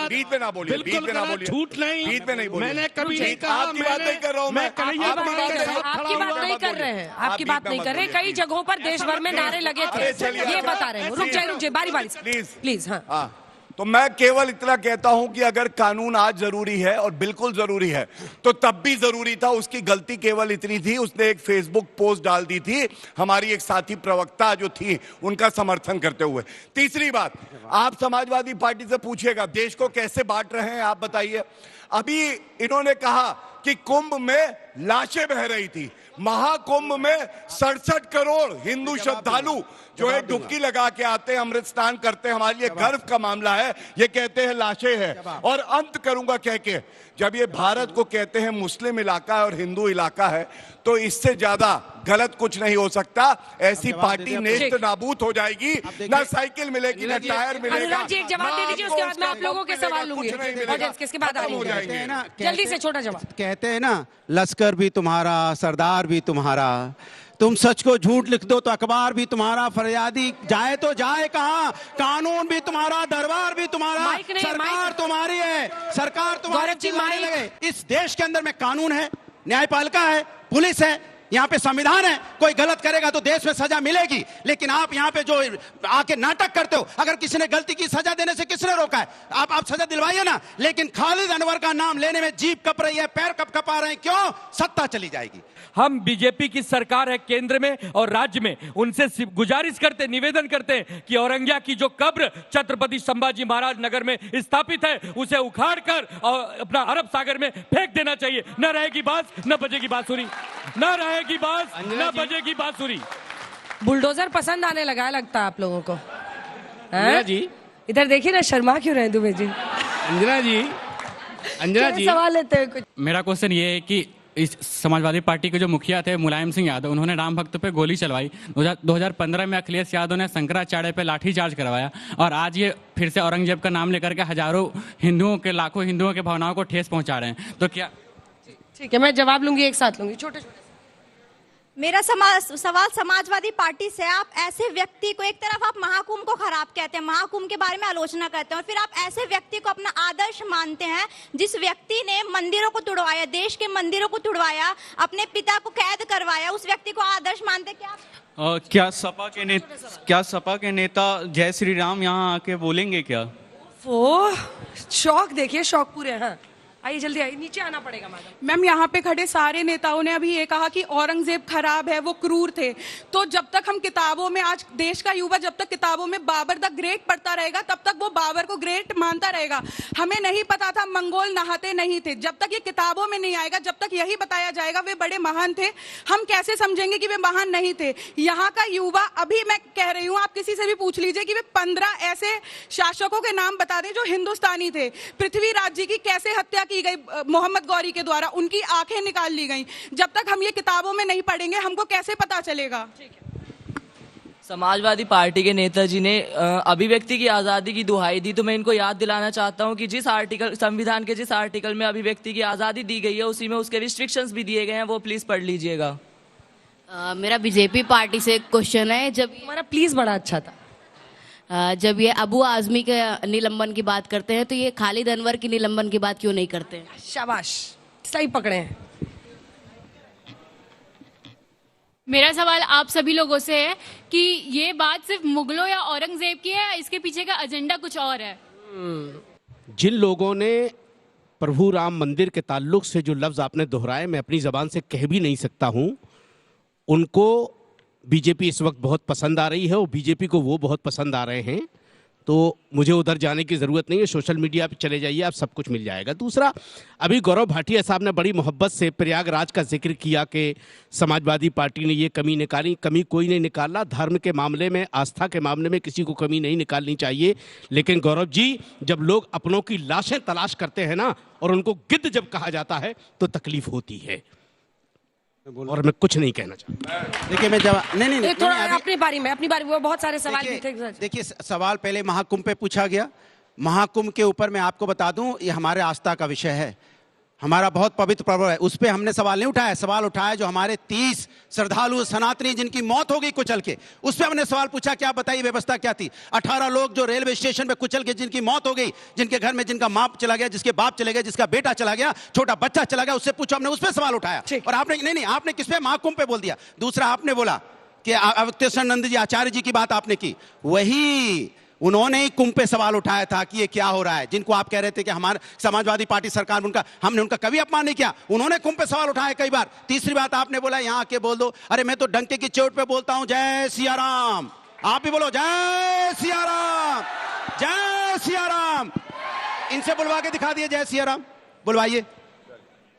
बीच में ना बोलिए, बीच में ना बोलिए, झूठ नहीं, बीच में नहीं बोलिए। मैंने कभी नहीं कहा, आपकी बात नहीं कर रहा हूं मैं, आपकी बात नहीं कर रहे हैं, आपकी बात नहीं कर रहे। कई जगहों पर देश भर में नारे लगे थे, ये बता रहे हैं। रुक जाइए बारी बारी से प्लीज। हाँ, तो मैं केवल इतना कहता हूं कि अगर कानून आज जरूरी है, और बिल्कुल जरूरी है, तो तब भी जरूरी था। उसकी गलती केवल इतनी थी, उसने एक फेसबुक पोस्ट डाल दी थी हमारी एक साथी प्रवक्ता जो थी उनका समर्थन करते हुए। तीसरी बात, आप समाजवादी पार्टी से पूछिएगा देश को कैसे बांट रहे हैं, आप बताइए। अभी इन्होंने कहा कि कुंभ में लाशें बह रही थी, महाकुंभ में 67 करोड़ हिंदू श्रद्धालु जो है डुबकी लगा के आते हैं, अमृत स्नान करते हैं, हमारे लिए गर्व का मामला है, ये कहते हैं लाशें हैं। और अंत करूंगा कह के, जब ये भारत को कहते हैं मुस्लिम इलाका है और हिंदू इलाका है, तो इससे ज्यादा गलत कुछ नहीं हो सकता। ऐसी पार्टी नेस्त नाबूद हो जाएगी, ना साइकिल मिलेगी, ना टायर मिलेगा। अनुराग जी एक जवाब दे दीजिए, उसके बाद मैं आप लोगों के सवाल लूंगी ऑडियंस के, इसके बाद आ जाएंगे। जल्दी से छोटा जवाब। कहते हैं ना, लश्कर भी तुम्हारा, सरदार भी तुम्हारा, तुम सच को झूठ लिख दो तो अखबार भी तुम्हारा, फरियादी जाए तो जाए कहां, कानून भी तुम्हारा, दरबार भी तुम्हारा, सरकार तुम्हारी है, सरकार तुम्हारी लगे। इस देश के अंदर में कानून है, न्यायपालिका है, पुलिस है, यहाँ पे संविधान है। कोई गलत करेगा तो देश में सजा मिलेगी, लेकिन आप यहाँ पे जो आके नाटक करते हो, अगर किसी ने गलती की सजा देने से किसने रोका है? आप सजा दिलवाइए ना। लेकिन खालिद अनवर का नाम लेने में जीभ कप रही है, पैर कपा रहे हैं, क्यों? सत्ता चली जाएगी। हम बीजेपी की सरकार है केंद्र में और राज्य में, उनसे गुजारिश करते, निवेदन करते हैं कि औरंगिया की जो कब्र छत्रपति संभाजी महाराज नगर में स्थापित है उसे उखाड़कर और अपना अरब सागर में फेंक देना चाहिए। न रहेगी बांस, न बजेगी बांसुरी, न रहेगी बांस, न बजेगी बांसुरी। बुलडोजर पसंद आने लगा है लगता है आप लोगों को। जी इधर देखिए ना, शर्मा क्यों रहे दुबे जी? अंजना जी सवाल लेते हैं कुछ। मेरा क्वेश्चन ये है कि इस समाजवादी पार्टी के जो मुखिया थे मुलायम सिंह यादव, उन्होंने राम भक्त पे गोली चलवाई। 2015 में अखिलेश यादव ने शंकराचार्य पे लाठीचार्ज करवाया, और आज ये फिर से औरंगजेब का नाम लेकर के हजारों हिंदुओं के, लाखों हिंदुओं के भावनाओं को ठेस पहुंचा रहे हैं। तो क्या? ठीक है, मैं जवाब लूंगी, एक साथ लूंगी, छोटे छोटे। मेरा सवाल समाजवादी पार्टी से, आप ऐसे व्यक्ति को, एक तरफ आप महाकुंभ को खराब कहते हैं, महाकुंभ के बारे में आलोचना करते हैं, और फिर आप ऐसे व्यक्ति को अपना आदर्श मानते हैं जिस व्यक्ति ने मंदिरों को तुड़वाया, देश के मंदिरों को तुड़वाया, अपने पिता को कैद करवाया, उस व्यक्ति को आदर्श मानते क्या? क्या सपा के नेता जय श्री राम यहाँ आके बोलेंगे क्या? वो शौक देखिए, शौक पूरे। हाँ आइए, जल्दी आइए, नीचे आना पड़ेगा मैडम। मैम, यहाँ पे खड़े सारे नेताओं ने अभी ये कहा कि औरंगजेब खराब है, वो क्रूर थे। तो जब तक हम किताबों में, आज देश का युवा जब तक किताबों में बाबर द ग्रेट पढ़ता रहेगा, तब तक वो बाबर को ग्रेट मानता रहेगा। हमें नहीं पता था मंगोल नहाते नहीं थे। जब तक ये किताबों में नहीं आएगा, जब तक यही बताया जाएगा वे बड़े महान थे, हम कैसे समझेंगे कि वे महान नहीं थे? यहाँ का युवा, अभी मैं कह रही हूँ, आप किसी से भी पूछ लीजिए कि वे 15 ऐसे शासकों के नाम बता दें जो हिंदुस्तानी थे। पृथ्वीराज जी की कैसे हत्या की गई मोहम्मद गौरी के द्वारा, उनकी आंखें निकाल ली गई। जब तक हम ये किताबों में नहीं पढ़ेंगे हमको कैसे पता चलेगा? समाजवादी पार्टी के नेताजी ने अभिव्यक्ति की आज़ादी की दुहाई दी, तो मैं इनको याद दिलाना चाहता हूं कि जिस आर्टिकल, संविधान के जिस आर्टिकल में अभिव्यक्ति की आज़ादी दी गई है उसी में उसके रिस्ट्रिक्शंस भी दिए गए हैं, वो प्लीज पढ़ लीजिएगा। मेरा बीजेपी पार्टी से एक क्वेश्चन है। जब हमारा प्लीज बड़ा अच्छा था। जब ये अबू आजमी के निलंबन की बात करते हैं तो ये खालिद अनवर की निलंबन की बात क्यों नहीं करते? शाबाश, सही पकड़े हैं। मेरा सवाल आप सभी लोगों से है कि ये बात सिर्फ मुगलों या औरंगजेब की है, इसके पीछे का एजेंडा कुछ और है? जिन लोगों ने प्रभु राम मंदिर के ताल्लुक से जो लफ्ज़ आपने दोहराए, मैं अपनी ज़बान से कह भी नहीं सकता हूं, उनको बीजेपी इस वक्त बहुत पसंद आ रही है और बीजेपी को वो बहुत पसंद आ रहे हैं। तो मुझे उधर जाने की ज़रूरत नहीं है, सोशल मीडिया पे चले जाइए, आप सब कुछ मिल जाएगा। दूसरा, अभी गौरव भाटिया साहब ने बड़ी मोहब्बत से प्रयागराज का जिक्र किया कि समाजवादी पार्टी ने ये कमी निकाली। कमी कोई नहीं निकाला। धर्म के मामले में, आस्था के मामले में किसी को कमी नहीं निकालनी चाहिए। लेकिन गौरव जी, जब लोग अपनों की लाशें तलाश करते हैं ना, और उनको गिद्ध जब कहा जाता है तो तकलीफ होती है। और मैं कुछ नहीं कहना चाहता। देखिए, मैं जवाब नहीं थोड़ा अपनी बारी वो बहुत सारे सवाल देखिए, सवाल पहले महाकुंभ पे पूछा गया। महाकुंभ के ऊपर मैं आपको बता दूं, ये हमारे आस्था का विषय है, हमारा बहुत पवित्र पर्व है। उस पर हमने सवाल नहीं उठाया। सवाल उठाया जो हमारे 30 श्रद्धालु सनातनी जिनकी मौत हो गई कुचल के, उस पर हमने सवाल पूछा क्या बताइए व्यवस्था क्या थी। 18 लोग जो रेलवे स्टेशन पे कुचल के जिनकी मौत हो गई, जिनके घर में जिनका माँ चला गया, जिसके बाप चले गए, जिसका बेटा चला गया, छोटा बच्चा चला गया, उससे पूछा हमने, उस पर सवाल उठाया। और आपने नहीं, आपने किस पे? महाकुंभ पे बोल दिया। दूसरा, आपने बोला कि अवधेशानंद जी आचार्य जी की बात आपने की, वही उन्होंने ही कुंभ पे सवाल उठाया था कि ये क्या हो रहा है, जिनको आप कह रहे थे कि हमारे समाजवादी पार्टी सरकार हमने उनका कभी अपमान नहीं किया। उन्होंने कुंभ पे सवाल उठाया कई बार। तीसरी बात आपने बोला यहाँ आके बोल दो। अरे मैं तो डंके की चोट पे बोलता हूँ जय सिया राम। आप भी बोलो जय सिया राम, जय सिया राम। इनसे बुलवा के दिखा दिए जय सिया राम, बुलवाइए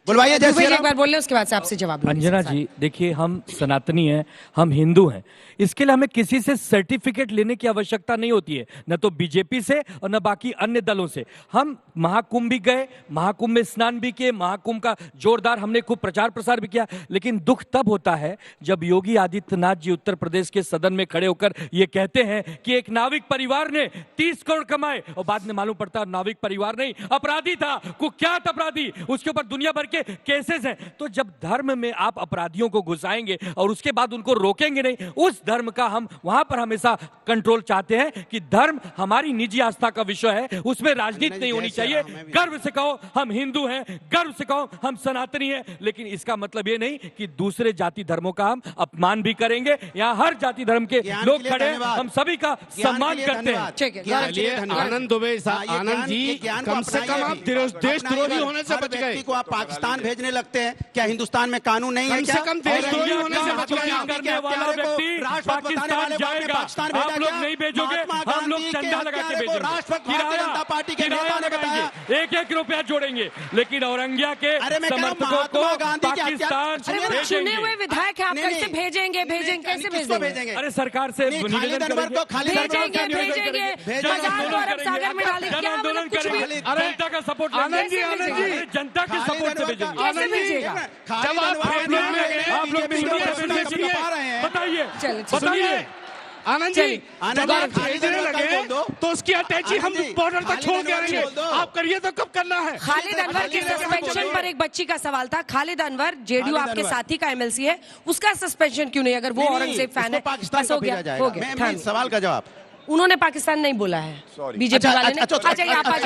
जय सिया राम। एक बार बोल ले, उसके बाद से आपसे जवाब। अंजना जी, देखिए, हम सनातनी हैं, हम हिंदू हैं, इसके लिए हमें किसी से सर्टिफिकेट लेने की आवश्यकता नहीं होती है, न तो बीजेपी से और न बाकी अन्य दलों से। हम महाकुंभ भी गए, महाकुंभ में स्नान भी किए, महाकुंभ का जोरदार हमने खूब प्रचार प्रसार भी किया। लेकिन दुख तब होता है जब योगी आदित्यनाथ जी उत्तर प्रदेश के सदन में खड़े होकर ये कहते हैं कि एक नाविक परिवार ने 30 करोड़ कमाए, और बाद में मालूम पड़ता नाविक परिवार नहीं, अपराधी था, कुख्यात अपराधी, उसके ऊपर दुनिया भर के केसेस हैं। तो जब धर्म में आप अपराधियों को घुसाएंगे और उसके बाद उनको रोकेंगे नहीं, उस धर्म का हम वहां पर हमेशा कंट्रोल चाहते हैं कि धर्म हमारी निजी आस्था का विषय है, उसमें राजनीति नहीं होनी चाहिए। गर्व से कहो हम हिंदू हैं, गर्व से कहो हम सनातनी हैं, लेकिन इसका मतलब ये नहीं कि दूसरे जाति धर्मों का हम अपमान भी करेंगे। यहाँ हर जाति धर्म के लोग खड़े हैं, हम सभी का सम्मान करते हैं। आनंद दुबे साहब, आनंद जी, कम से कम आप देशद्रोही होने से बच गए। को आप पाकिस्तान भेजने लगते हैं, क्या हिंदुस्तान में कानून नहीं है? कम से कम देशद्रोही होने से बच गए। पाकिस्तान जाएगा, आप लोग नहीं भेजोगे, हम लोग चंदा लगा के भेजेंगे, जनता पार्टी के नेता ने बताया 1-1 रुपया जोड़ेंगे, लेकिन औरंगिया के समर्थकों को पाकिस्तान चुने हुए विधायक है, आप कैसे भेजेंगे? कैसे भेजेंगे? अरे सरकार से निवेदन आंदोलन करेंगे, जनता का सपोर्ट, जनता के सपोर्ट से भेजेंगे। आप लोग बताइए आनंद जी, जब आप भेजने लगे तो उसकी अटैची हम बॉर्डर तक छोड़ के आएंगे, आप करिए तो कब करना है? खालिद अनवर के सस्पेंशन पर एक बच्ची का सवाल था। खालिद अनवर जेडीयू आपके साथी का एमएलसी है, उसका सस्पेंशन क्यों नहीं? अगर वो औरंगजेब फैन है, पाकिस्तान हो गया। सवाल का जवाब उन्होंने पाकिस्तान नहीं बोला है, बीजेपी वाले ने। आ जाइए आप, आ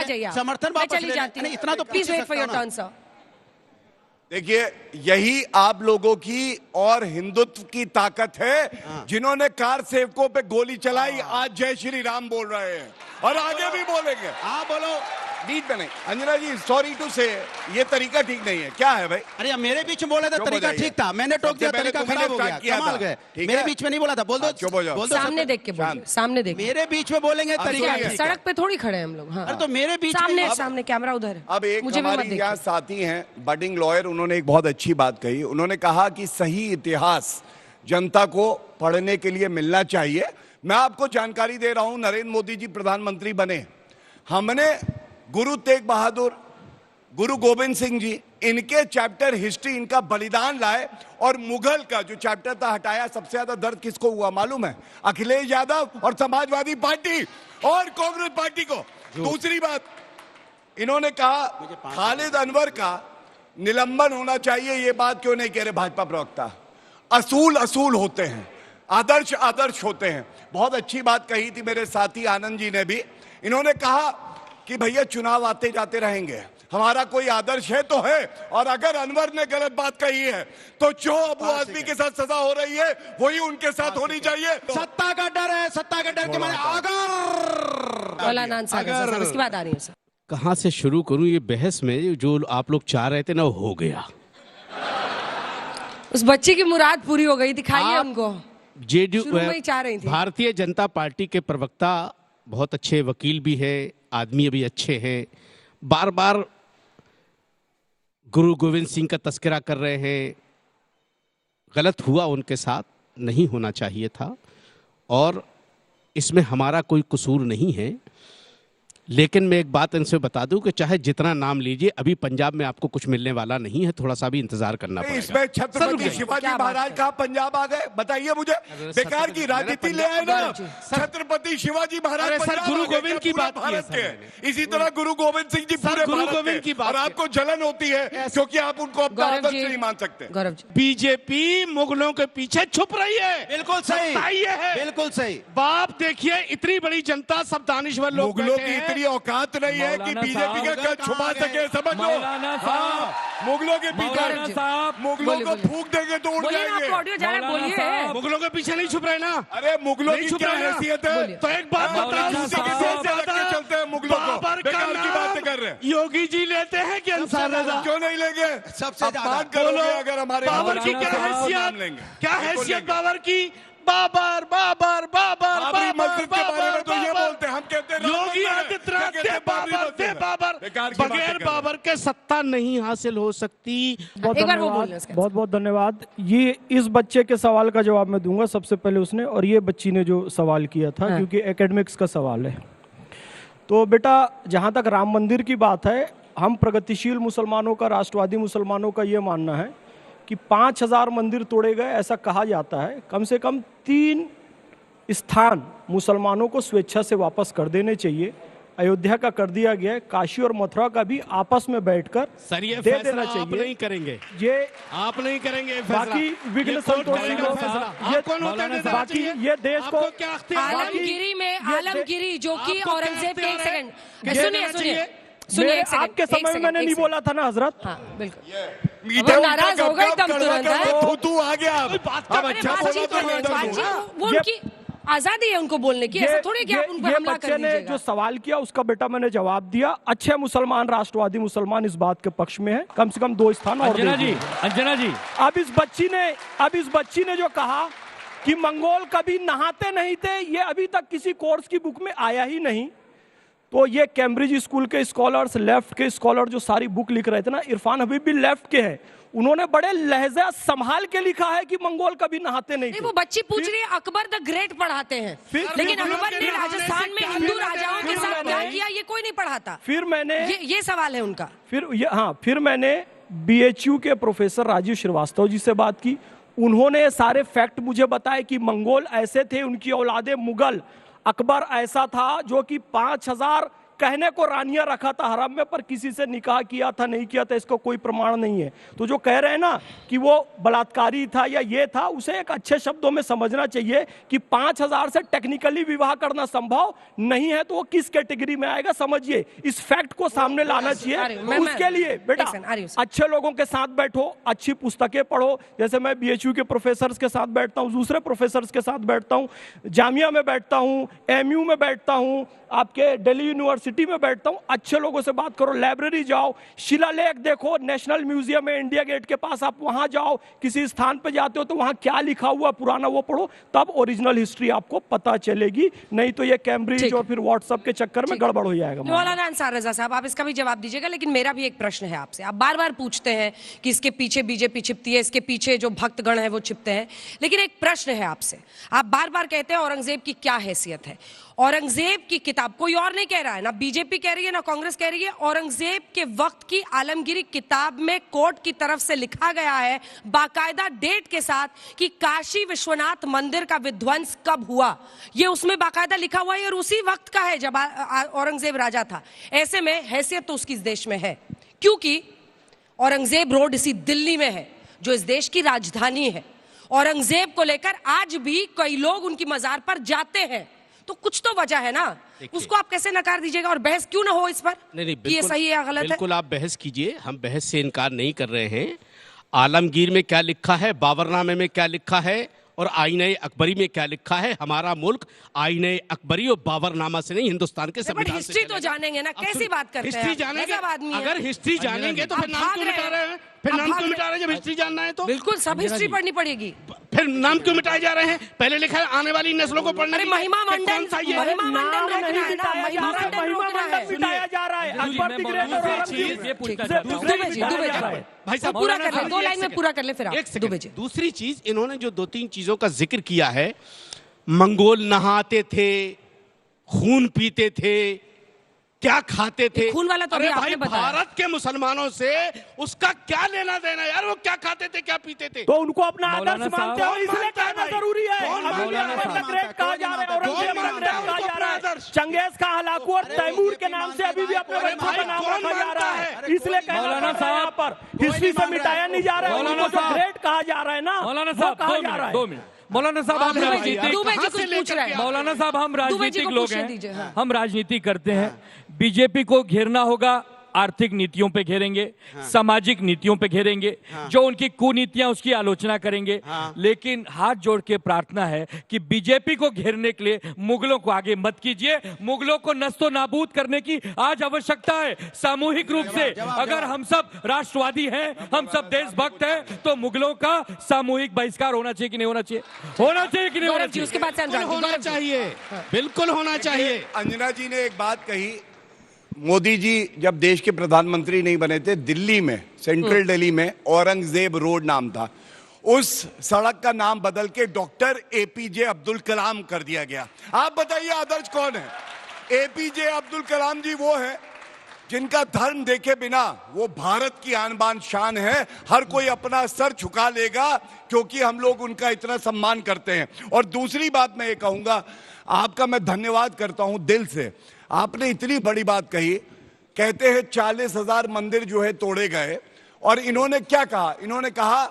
जाइए, समर्थन चली जाती है। इतना तो please wait for your turn sir. देखिए, यही आप लोगों की और हिंदुत्व की ताकत है, जिन्होंने कार सेवकों पे गोली चलाई, आज जय श्री राम बोल रहे हैं और आगे भी बोलेंगे। हाँ बोलो, बीच में नहीं। अंजना जी, सॉरी टू से, ये तरीका ठीक नहीं है। क्या है भाई? अरे मेरे बीच में बोला था तरीका ठीक था, मैंने टोक दिया, तरीका खराब हो गया, कमाल गए। मेरे बीच में नहीं बोला था, बोल दो, सामने देख के बोलिए, सामने देख। मेरे बीच में बोलेंगे तरीका, सड़क पे थोड़ी खड़े हैं हम लोग। हाँ, तो मेरे बीच सामने कैमरा उधर है। अब एक हमारी यहाँ साथी हैं, बडिंग लॉयर, उन्होंने एक बहुत अच्छी बात कही। उन्होंने कहा कि सही इतिहास जनता को पढ़ने के लिए मिलना चाहिए। मैं आपको जानकारी दे रहा हूं, नरेंद्र मोदी जी प्रधानमंत्री बने, हमने गुरु तेग बहादुर, गुरु गोविंद सिंह जी, इनके चैप्टर हिस्ट्री, इनका बलिदान लाए और मुगल का जो चैप्टर था हटाया। सबसे ज्यादा दर्द किसको हुआ मालूम है? अखिलेश यादव और समाजवादी पार्टी और कांग्रेस पार्टी को। दूसरी बात, इन्होंने कहा खालिद अनवर का निलंबन होना चाहिए। ये बात क्यों नहीं कह रहे भाजपा प्रवक्ता? असूल असूल होते हैं, आदर्श आदर्श होते हैं। बहुत अच्छी बात कही थी मेरे साथी आनंद जी ने भी। इन्होंने कहा कि भैया चुनाव आते जाते रहेंगे, हमारा कोई आदर्श है तो है, और अगर अनवर ने गलत बात कही है तो जो अबू आदमी के साथ सजा हो रही है वही उनके साथ होनी चाहिए। सत्ता का डर है, सत्ता का डर के मारे अगर इसकी बात आ रही है सर। कहाँ से शुरू करूं ये बहस में? जो आप लोग चाह रहे थे ना, वो हो गया। उस बच्चे की मुराद पूरी हो गई, दिखाइए उनको। जेडीयू शुरू में ही चाह रही थी। भारतीय जनता पार्टी के प्रवक्ता बहुत अच्छे वकील भी है, आदमी भी अच्छे हैं, बार बार गुरु गोविंद सिंह का तस्करा कर रहे हैं। गलत हुआ उनके साथ, नहीं होना चाहिए था, और इसमें हमारा कोई कसूर नहीं है। लेकिन मैं एक बात इनसे बता दूं कि चाहे जितना नाम लीजिए, अभी पंजाब में आपको कुछ मिलने वाला नहीं है, थोड़ा सा भी इंतजार करना पड़ेगा। इसमें छत्रपति शिवाजी महाराज कहा पंजाब आ गए? बताइए मुझे, बेकार की राजनीति ले आए ना। छत्रपति शिवाजी महाराज सर गुरु गोविंद की बात की, इसी तरह गुरु गोविंद सिंह जी पूरे गुरु गोविंद की बात, और आपको जलन होती है क्योंकि आप उनको अपना आदर्श नहीं मान सकते। बीजेपी मुगलों के पीछे छुप रही है। बिल्कुल सही है, बिल्कुल सही। बाप देखिए, इतनी बड़ी जनता, सब दानिश्वर लोग, मुगलों की इतनी औकात नहीं है कि बीजेपी का कद छुपा सके। समझ लो, मुगलों के पीछे, मुगलों को फूंक देंगे तो उड़ जाएंगे। मुगलों के पीछे नहीं छुप रहे ना। अरे मुगलों की क्या हैसियत है? तो एक बात बताओ, चलते हैं मुगलों को, बेकार की बातें कर रहे हैं। योगी जी लेते हैं कि अंसार रजा? क्यों नहीं लेंगे? सबसे ज्यादा करोगे अगर हमारे बाबर की क्या हैसियत, क्या हैसियत बाबर की? बाबर बाबर बाबर बाबरी मस्जिद के बारे में तो ये बोलते हैं, हम कहते हैं योगी आदित्यनाथ के बाबर थे बाबर, बगैर बाबर के सत्ता नहीं हासिल हो सकती। बहुत बहुत धन्यवाद। ये इस बच्चे के सवाल का जवाब मैं दूंगा सबसे पहले उसने, और ये बच्ची ने जो सवाल किया था, क्योंकि एकेडमिक्स का सवाल है। तो बेटा, जहां तक राम मंदिर की बात है, हम प्रगतिशील मुसलमानों का, राष्ट्रवादी मुसलमानों का ये मानना है कि 5000 मंदिर तोड़े गए ऐसा कहा जाता है। कम से कम 3 स्थान मुसलमानों को स्वेच्छा से वापस कर देने चाहिए। अयोध्या का कर दिया गया है, काशी और मथुरा का भी आपस में बैठकर दे देना चाहिए। आप नहीं करेंगे, ये आप नहीं करेंगे। बाकी विघ्न संतोषी को, बाकी ये देश को आलमगिरी में, आलमगिरी जो कि औरंगजेब के, एक सेकंड सुनिए सुनिए सुनिए, आपके समय में मैंने नहीं बोला था ना हजरत? हाँ बिल्कुल, नाराज हो गए एकदम तुरंत। तू आ गया अब अच्छा वो उनकी आजादी है उनको बोलने की, ऐसा थोड़ी कि आप उन पर हमला कर दीजिएगा। ने जो सवाल किया उसका बेटा मैंने जवाब दिया। अच्छे मुसलमान, राष्ट्रवादी मुसलमान इस बात के पक्ष में है, कम से कम 2 स्थान और अंजना जी अब इस बच्ची ने जो कहा कि मंगोल कभी नहाते नहीं थे, ये अभी तक किसी कोर्स की बुक में आया ही नहीं। तो ये कैम्ब्रिज स्कूल के स्कॉलर्स, लेफ्ट के स्कॉलर जो सारी बुक लिख रहे थे ना, इरफान हबीब भी लेफ्ट के हैं, उन्होंने बड़े लहजा संभाल के लिखा है कि मंगोल कभी नहाते नहीं थे। वो बच्ची पूछ रही है अकबर द ग्रेट पढ़ाते हैं, लेकिन अकबर ने राजस्थान में हिंदू राजाओं के साथ क्या किया ये कोई नहीं पढ़ाता। फिर मैंने ये सवाल है उनका। फिर मैंने BHU के प्रोफेसर राजीव श्रीवास्तव जी से बात की। उन्होंने सारे फैक्ट मुझे बताए कि मंगोल ऐसे थे, उनकी औलादे मुगल। अकबर ऐसा था जो कि 5000 कहने को रानियां रखा था हरम में, पर किसी से निकाह किया था नहीं किया था इसको कोई प्रमाण नहीं है। तो जो कह रहे हैं ना कि वो बलात्कारी था या ये था, उसे एक अच्छे शब्दों में समझना चाहिए कि 5000 से टेक्निकली विवाह करना संभव नहीं है, तो वो किस कैटेगरी में आएगा समझिए। इस फैक्ट को सामने लाना चाहिए। उसके लिए बेटा अच्छे लोगों के साथ बैठो, अच्छी पुस्तकें पढ़ो। जैसे मैं BHU के प्रोफेसर के साथ बैठता हूँ, दूसरे प्रोफेसर के साथ बैठता हूँ, जामिया में बैठता हूँ, MU में बैठता हूँ, आपके दिल्ली यूनिवर्सिटी में बैठता हूं। अच्छे लोगों से बात करो, लाइब्रेरी जाओ, शिलालेख देखो, नेशनल म्यूजियम है इंडिया गेट के पास, आप वहां जाओ। किसी स्थान पे जाते हो तो वहां क्या लिखा हुआ पुराना वो पढ़ो, तब ओरिजिनल हिस्ट्री आपको पता चलेगी। नहीं तो ये कैम्ब्रिज और फिर व्हाट्सएप के चक्कर में गड़बड़ हो जाएगा। मौलाना अंसार रजा साहब, आप इसका भी जवाब दीजिएगा, लेकिन मेरा भी एक प्रश्न है आपसे। आप बार बार पूछते हैं कि इसके पीछे बीजेपी छिपती है, इसके पीछे जो भक्तगण है वो छिपते हैं, लेकिन एक प्रश्न है आपसे। आप बार बार कहते हैं औरंगजेब की क्या हैसियत है, औरंगजेब की किताब, कोई और नहीं कह रहा है, ना बीजेपी कह रही है ना कांग्रेस कह रही है, औरंगजेब के वक्त की आलमगीरी किताब में कोर्ट की तरफ से लिखा गया है बाकायदा डेट के साथ कि काशी विश्वनाथ मंदिर का विध्वंस कब हुआ, ये उसमें बाकायदा लिखा हुआ है और उसी वक्त का है जब औरंगजेब राजा था। ऐसे में हैसियत तो उसकी इस देश में है, क्योंकि औरंगजेब रोड इसी दिल्ली में है जो इस देश की राजधानी है। औरंगजेब को लेकर आज भी कई लोग उनकी मजार पर जाते हैं, तो कुछ तो वजह है ना, उसको आप कैसे नकार दीजिएगा और बहस क्यों ना हो इस पर? नहीं, कि ये सही है या गलत है? बिल्कुल आप बहस कीजिए, हम बहस से इनकार नहीं कर रहे हैं। आलमगीर में क्या लिखा है, बाबरनामे में क्या लिखा है और आईने अकबरी में क्या लिखा है, हमारा मुल्क आईने अकबरी और बाबरनामा से नहीं, हिंदुस्तान के संविधान से हिस्ट्री तो जानेंगे ना, कैसी बात करते हैं? हिस्ट्री जानेंगे, अगर हिस्ट्री जानेंगे तो फिर नाम क्यों मिटा रहे हैं? फिर नाम क्यों मिटा रहे हैं जब हिस्ट्री जानना है तो? बिल्कुल सब हिस्ट्री पढ़नी पड़ेगी। फिर नाम क्यों मिटाए जा रहे हैं? पहले लिखा है आने वाली नस्लों को पढ़ने। अरे महिमा मंडन मिटाया जा रहा है। भाई साहब पूरा कर ले, 2 लाइन में पूरा कर ले फिर आप। दूसरी चीज, इन्होंने जो 2-3 चीजों का जिक्र किया है, मंगोल नहाते थे, खून पीते थे, क्या खाते थे? खून वाला तो अरे अभी भाई आपने बताया। भारत के मुसलमानों से उसका क्या लेना देना यार, वो क्या खाते थे क्या पीते थे? तो उनको अपना आदर्श मानते हो, इसलिए कहना जरूरी है। चंगेज का हलाकू और तैमूर के नाम से अभी भी अपने बच्चों का नाम रखा जा रहा है, इसलिए कहना यहाँ पर हिस्ट्री से मिटाया नहीं जा रहा है, उनको जो ग्रेट कहा जा रहा है ना, मौलाना वो साहब कहा जा रहा है। 2 मिनट। मौलाना साहब हम राजनीतिक लोग हैं, हम राजनीति करते हैं। बीजेपी को घेरना होगा, आर्थिक नीतियों पे घेरेंगे, सामाजिक नीतियों पे घेरेंगे, जो उनकी कुनीतियां उसकी आलोचना करेंगे। लेकिन हाथ जोड़ के प्रार्थना है कि बीजेपी को घेरने के लिए मुगलों को आगे मत कीजिए। मुगलों को नस्तो नाबूद करने की आज आवश्यकता है सामूहिक रूप से। अगर हम सब राष्ट्रवादी हैं, हम सब देशभक्त हैं, तो मुगलों का सामूहिक बहिष्कार होना चाहिए कि नहीं होना चाहिए? होना चाहिए कि नहीं होना चाहिए? उसके बाद होना चाहिए, बिल्कुल होना चाहिए। अंजना जी ने एक बात कही, मोदी जी जब देश के प्रधानमंत्री नहीं बने थे, दिल्ली में, सेंट्रल दिल्ली में औरंगजेब रोड नाम था, उस सड़क का नाम बदल के डॉक्टर एपीजे अब्दुल कलाम कर दिया गया। आप बताइए आदर्श कौन है? एपीजे अब्दुल कलाम जी वो है जिनका धर्म देखे बिना वो भारत की आन बान शान है। हर कोई अपना सर झुका लेगा क्योंकि हम लोग उनका इतना सम्मान करते हैं। और दूसरी बात मैं ये कहूंगा, आपका मैं धन्यवाद करता हूं दिल से, आपने इतनी बड़ी बात कही। कहते हैं 40,000 मंदिर जो है तोड़े गए, और इन्होंने क्या कहा? इन्होंने कहा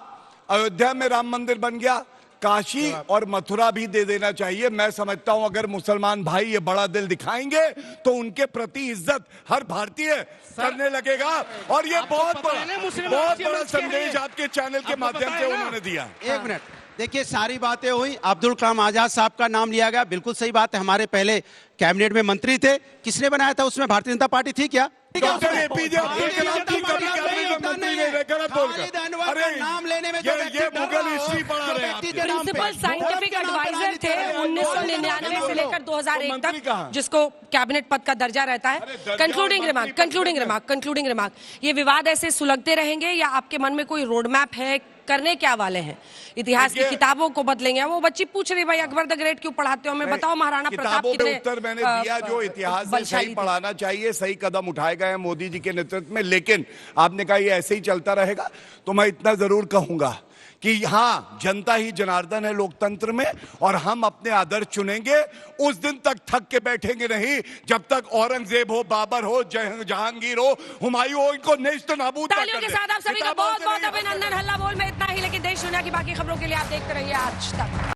अयोध्या में राम मंदिर बन गया, काशी और मथुरा भी दे देना चाहिए। मैं समझता हूं अगर मुसलमान भाई ये बड़ा दिल दिखाएंगे तो उनके प्रति इज्जत हर भारतीय करने लगेगा। और ये बहुत बड़ा संदेश आपके चैनल के माध्यम से उन्होंने दिया। 1 मिनट, देखिए सारी बातें हुई, अब्दुल कलाम आजाद साहब का नाम लिया गया, बिल्कुल सही बात है। हमारे पहले कैबिनेट में मंत्री थे, किसने बनाया था? उसमें भारतीय जनता पार्टी थी क्या? डॉक्टर एपीजे अब्दुल कलाम की कभी कैबिनेट में मंत्री नहीं रहे, गलत बोलकर। अरे नाम लेने में ये मुगल हिस्ट्री पढ़ा रहे हैं। प्रिंसिपल साइंटिफिक एडवाइजर थे 1999 से लेकर 2001 तक, जिसको कैबिनेट पद का दर्जा रहता है। कंक्लूडिंग रिमार्क, ये विवाद ऐसे सुलगते रहेंगे या आपके मन में कोई रोड मैप है? करने क्या वाले हैं? इतिहास की किताबों को बदलेंगे? वो बच्ची पूछ रही भाई अकबर द ग्रेट क्यों पढ़ाते हो? हमें बताओ महाराणा प्रताप कितने उत्तर मैंने दिया जो इतिहास से सही पढ़ाना चाहिए। सही कदम उठाए गए हैं मोदी जी के नेतृत्व में, लेकिन आपने कहा ये ऐसे ही चलता रहेगा, तो मैं इतना जरूर कहूंगा कि हाँ, जनता ही जनार्दन है लोकतंत्र में, और हम अपने आदर्श चुनेंगे। उस दिन तक थक के बैठेंगे नहीं जब तक औरंगजेब हो, बाबर हो, जहांगीर हो, हुमायूं हो, इनको नेस्त नाबूद कर दे। तालियों के साथ आप सभी का बहुत बहुत अभिनंदन। हल्ला बोल में इतना ही, लेकिन देश दुनिया की बाकी खबरों के लिए आप देखते रहिए आज तक।